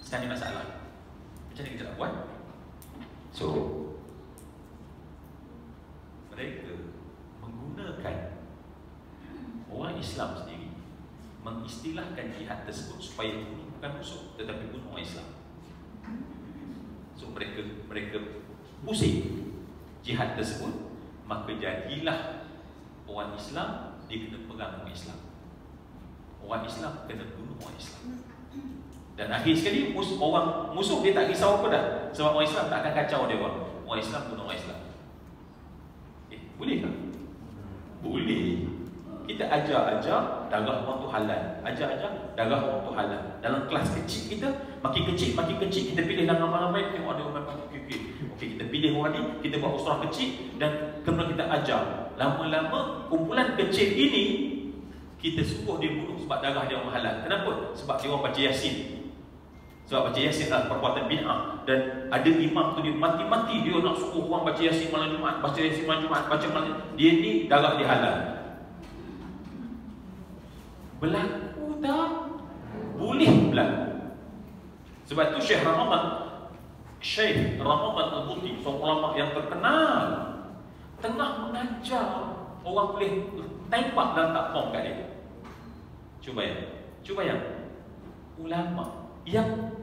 sekarang ni masalah. Macam mana kita nak buat? So mereka menggunakan orang Islam sendiri mengistilahkan jihad tersebut supaya bunuh bukan musuh tetapi bunuh orang Islam. So mereka pusing jihad tersebut, maka jadilah orang Islam dia kena pegang orang Islam, orang Islam kena bunuh orang Islam. Dan akhir sekali musuh dia tak risau apa dah, sebab orang Islam tak akan kacau dia orang Islam bunuh orang Islam. Boleh tak? Boleh. Kita ajar darah orang tu halal. Ajar darah orang tu halal. Dalam kelas kecil kita, makin kecil kita pilih ramai-ramai, tengok ada orang okey, kita pilih orang ni, kita buat usrah kecil dan kemudian kita ajar. Lama-lama kumpulan kecil ini kita suruh dia bunuh sebab darah dia orang halal. Kenapa? Sebab dia orang baca Yasin. Sebab baca Yasin adalah perbuatan bid'ah. Dan ada imam tu dia mati-mati dia nak suruh orang baca Yasin malam Jumaat, baca Yasin malam Jumaat, baca malam. Dia ni darah dia halal. Berlaku tak? Boleh berlaku. Sebab tu Syekh Ramadan Al-Buti, seorang ulama yang terkenal, tengah mengajar orang boleh tembak dan tak bom kat dia. Cuba ya. Ulama yang,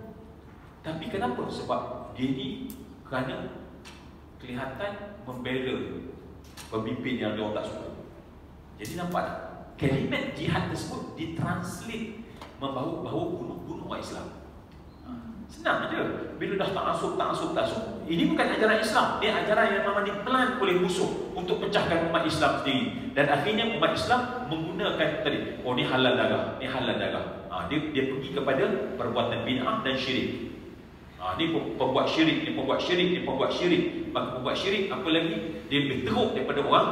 tapi kenapa? Sebab dia ni kerana kelihatan membela pemimpin yang dia orang tak suka. Jadi nampak tak? Kalimat jihad tersebut ditranslate membawa bunuh orang Islam. Senang je. Bila dah ta'asub. Ini bukan ajaran Islam. Dia ajaran yang memang diplan oleh musuh untuk pecahkan umat Islam sendiri. Dan akhirnya umat Islam menggunakan tadi, oh ni halal darah, ni halal darah. Dia pergi kepada perbuatan bid'ah dan syirik. Ni pembuat syirik, ni pembuat syirik. Maka pembuat syirik apa lagi? Dia lebih teruk daripada orang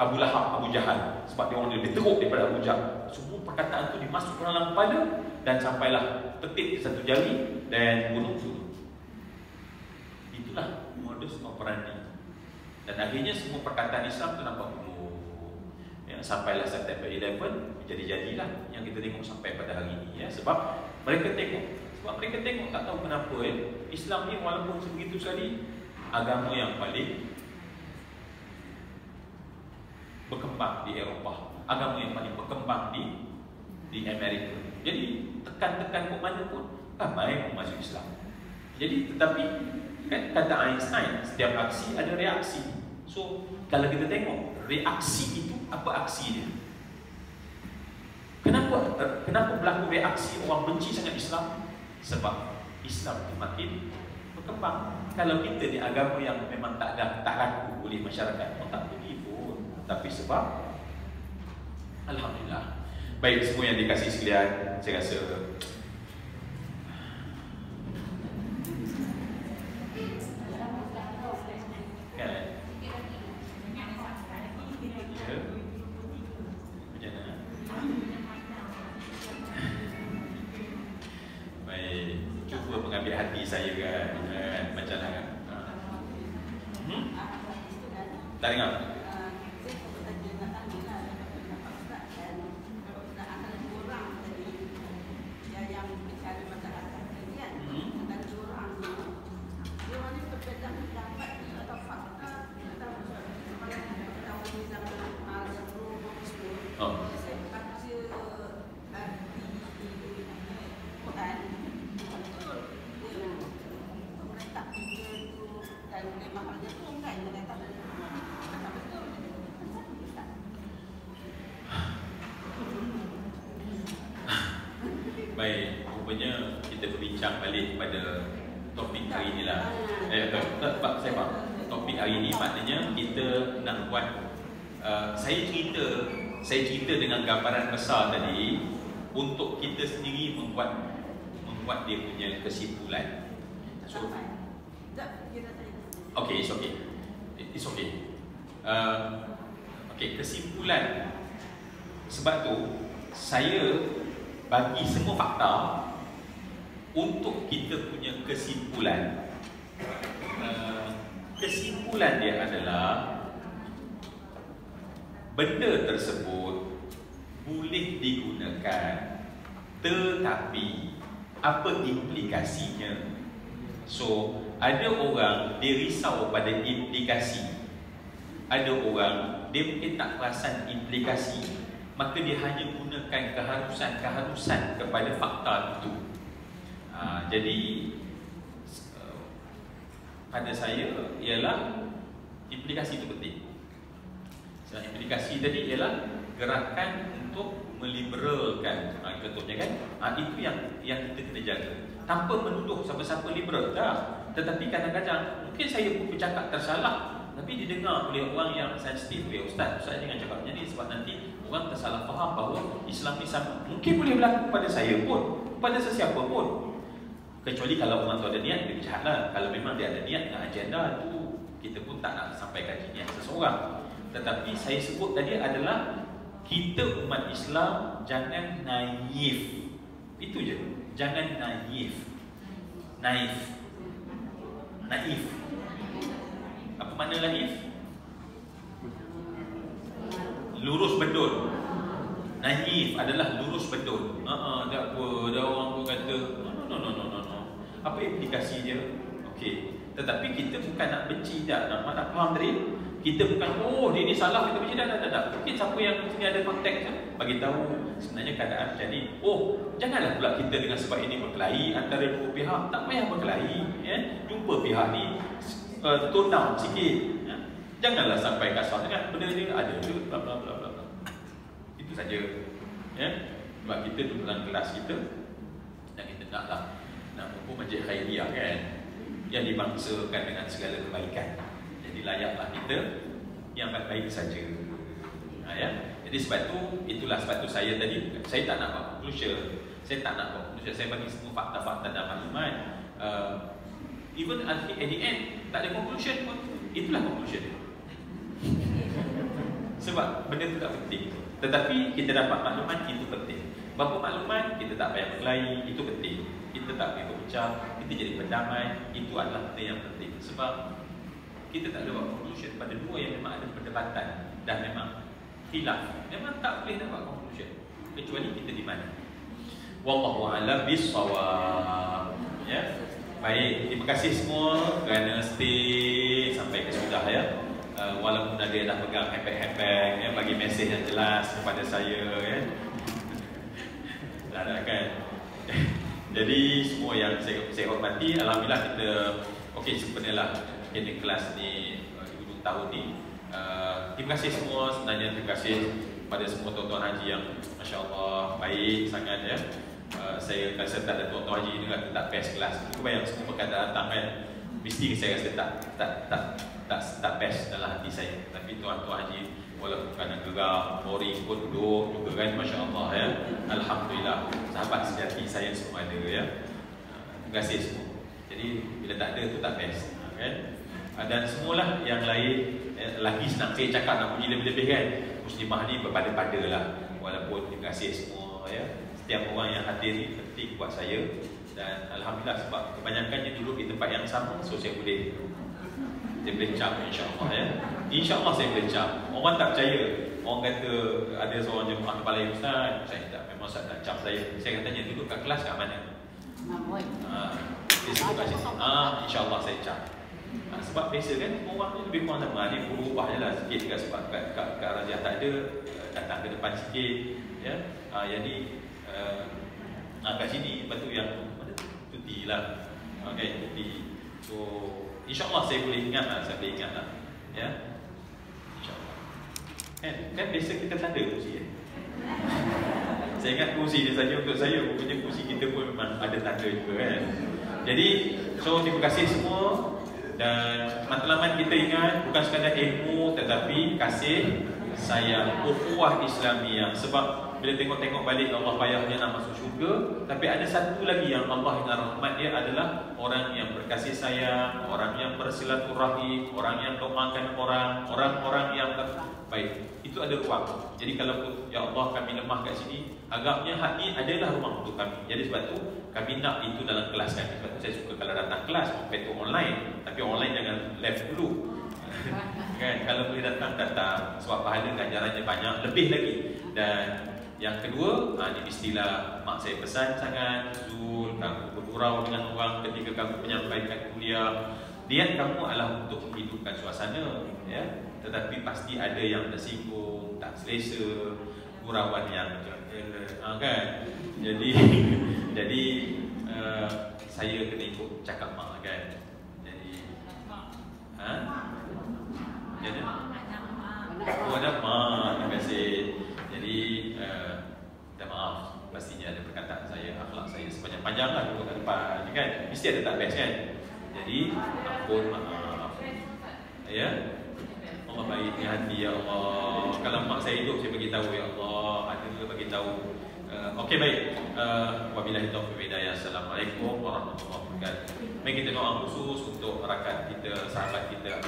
Abu Lahab, Abu Jahal. Sebab dia orang lebih teruk daripada Abu Jahal. Semua perkataan itu dimasukkan dalam kepala dan sampailah petik ke satu jari dan bunuh. Itulah modus operandi. Dan akhirnya semua perkataan Islam itu nampak bunuh. Ya, sampailah September 11 menjadi-jadilah yang kita tengok sampai pada hari ini. Ya, sebab mereka tengok tak tahu kenapa Islam ni walaupun sebegitu sekali agama yang paling berkembang di Eropah, agama yang paling berkembang di Amerika. Jadi tekan-tekan ke mana pun ramai masuk Islam. Jadi tetapi kan kata Einstein, setiap aksi ada reaksi. So kalau kita tengok reaksi itu, apa aksi dia? Kenapa berlaku reaksi orang benci sangat Islam? Sebab Islam itu makin berkembang. Kalau kita di agama yang memang tak laku oleh masyarakat, tak pergi pun. Tapi sebab alhamdulillah. Baik, semua yang dikasih sekalian, saya rasa saya kan macam mana tak dengar. Baik, rupanya kita berbincang balik pada topik hari ini lah. Saya faham. Topik hari ini maknanya kita nak buat saya cerita dengan gambaran besar tadi untuk kita sendiri membuat dia punya kesimpulan. So, okay, it's okay. It's okay. Okay, kesimpulan. Sebab tu saya bagi semua fakta untuk kita punya kesimpulan. Kesimpulan dia adalah benda tersebut boleh digunakan, tetapi apa implikasinya? So, ada orang dia risau pada implikasi. Ada orang dia mungkin tak perasan implikasi, maka dia hanya gunakan keharusan kepada fakta itu. Jadi pada saya ialah implikasi itu penting. Implikasi tadi ialah gerakan untuk meliberalkan, contohnya kan, itu yang kita kena jaga. Tanpa menuduh siapa-siapa liberal, tak. Tetapi kadang-kadang mungkin saya pun bercakap tersalah, tapi didengar oleh orang yang sensitif. Ustaz jangan cakap macam ni sebab nanti orang tersalah faham bahawa Islam ni sama. Mungkin boleh berlaku pada saya pun, pada sesiapa pun. Kecuali kalau orang tu ada niat, dia jahat lah. Kalau memang dia ada niat dengan agenda tu, kita pun tak nak sampaikan niat seseorang. Tetapi saya sebut tadi adalah kita umat Islam jangan naif. Itu je. Jangan naif. Naif. Apa makna naif? Lurus bedul. Naif adalah lurus bedul. Tak apa, dah orang pun kata no. Apa implikasi dia? Okey. Tetapi kita bukan nak benci dah, nak faham tadi. Kita bukan dia ni salah, kita benci dah. Mungkin siapa yang sini ada konteks je, bagi tahu sebenarnya keadaan macam ni. Janganlah pula kita dengan sebab ini berkelahi antara dua pihak. Tak payah berkelahi, jumpa pihak ni tone down sikit. Janganlah sampai kasar dengan benda ni ada je bla bla bla bla. Itu saja. Sebab kita duduk dalam kelas kita dan kita nak mampu majlis khairiyah kan, yang dibangsakan dengan segala kebaikan. Jadi layaklah kita yang baik-baik saja. Jadi sebab tu, itulah sebab tu saya tadi, saya tak nak buat conclusion. Saya bagi semua fakta-fakta dan maklumat. Even at the end tak ada conclusion pun, itulah conclusion dia. Sebab benda tu tak penting. Tetapi kita dapat maklumat, itu penting. Berapa maklumat, kita tak payah berkelahi, itu penting. Kita tak payah berpecah, kita jadi berdamai, itu adalah benda yang penting. Sebab kita tak ada buat conclusion pada dua yang memang ada perdebatan dan memang khilaf. Memang tak boleh nak buat conclusion kecuali kita di mana. Wallahu a'lam bissawab. Baik, terima kasih semua kerana stay sampai ke sudah walaupun ada dah pegang handbag bagi mesej yang jelas kepada saya tak kan. Jadi semua yang saya hormati, alhamdulillah kita sebenarnya ini kelas ni hujung tahun ni. Terima kasih semua, sebenarnya terima kasih pada semua tuan-tuan haji yang masya-Allah baik sangat saya rasa tak ada tuan-tuan haji ni tak best kelas. Aku bayang semua perkataan datang kan, mesti saya rasa tak best dalam hati saya. Tapi tuan-tuan haji walaupun kerana gerak, boring pun duduk juga kan, masya-Allah alhamdulillah, sahabat sejati saya semua ada terima kasih semua. Jadi bila tak ada tu tak best kan. Dan semualah yang lain lagi senang saya cakap nak puji lebih-lebih kan. Muslimah ni berpada-pada lah. Walaupun terima kasih semua setiap orang yang hadir ni penting buat saya. Dan alhamdulillah sebab kebanyakannya duduk di tempat yang sama, so saya boleh cap insya-Allah InsyaAllah saya boleh cap. Orang tak percaya. Orang kata ada seorang jemaah kepala ustaz, saya tak, memang ustaz tak cap saya. Saya katanya duduk kat kelas kat mana? Dia sebut kat sini. InsyaAllah saya cap. Sebab biasa kan orang ni lebih kurang sama, dia berubah je lah sikit juga. Sebab kat Raziah tak ada, datang ke depan sikit jadi kat sini lepas tu yang cuti lah cuti. So insyaAllah saya boleh ingat lah, InsyaAllah kan biasa kita tak ada kursi saya ingat kursi dia saja untuk saya, rupanya kursi kita pun memang ada tanda juga kan. Jadi so terima kasih semua. Dan matlamat kita ingat bukan sekadar ilmu tetapi kasih sayang, ukhuwah Islamiyah. Sebab bila tengok-tengok balik Allah payahnya nak masuk syurga, tapi ada satu lagi yang Allah yang rahmat dia adalah orang yang berkasih sayang, orang yang bersilaturahim, orang yang doakan orang-orang yang baik. Itu ada ruang. Jadi kalau ya Allah kami lemah kat sini, agaknya hak ni adalah ruang untuk kami. Jadi sebab tu kami nak itu dalam kelas kami. Sebab tu saya suka kalau datang kelas compared to online. Tapi online jangan left dulu. Kan, kalau boleh datang sebab pahala ganjarannya banyak, lebih lagi. Dan yang kedua, ini mestilah mak saya pesan sangat, Zul, kamu bergurau dengan orang ketika kamu menyampaikan kuliah. Niat kamu adalah untuk menghidupkan suasana, tetapi pasti ada yang tersinggung, tak selesa, gurauan yang kan. Jadi saya kena ikut cakap mak kan. Jadi jadi ada mak, terima kasih. Jadi minta maaf, pastinya ada perkataan saya, akhlak saya sepanjang-panjang lah dulu kat depan kan. Mesti ada tak best kan. Jadi ampun, maaf Allah baiknya hati ya Allah. Kalau mak saya hidup saya bagi tahu ya Allah, ada bagi tahu. Okey baik. Wabillahi taufiq wal hidayah. Assalamualaikum warahmatullahi wabarakatuh. Mari kita doa khusus untuk rakan kita, sahabat kita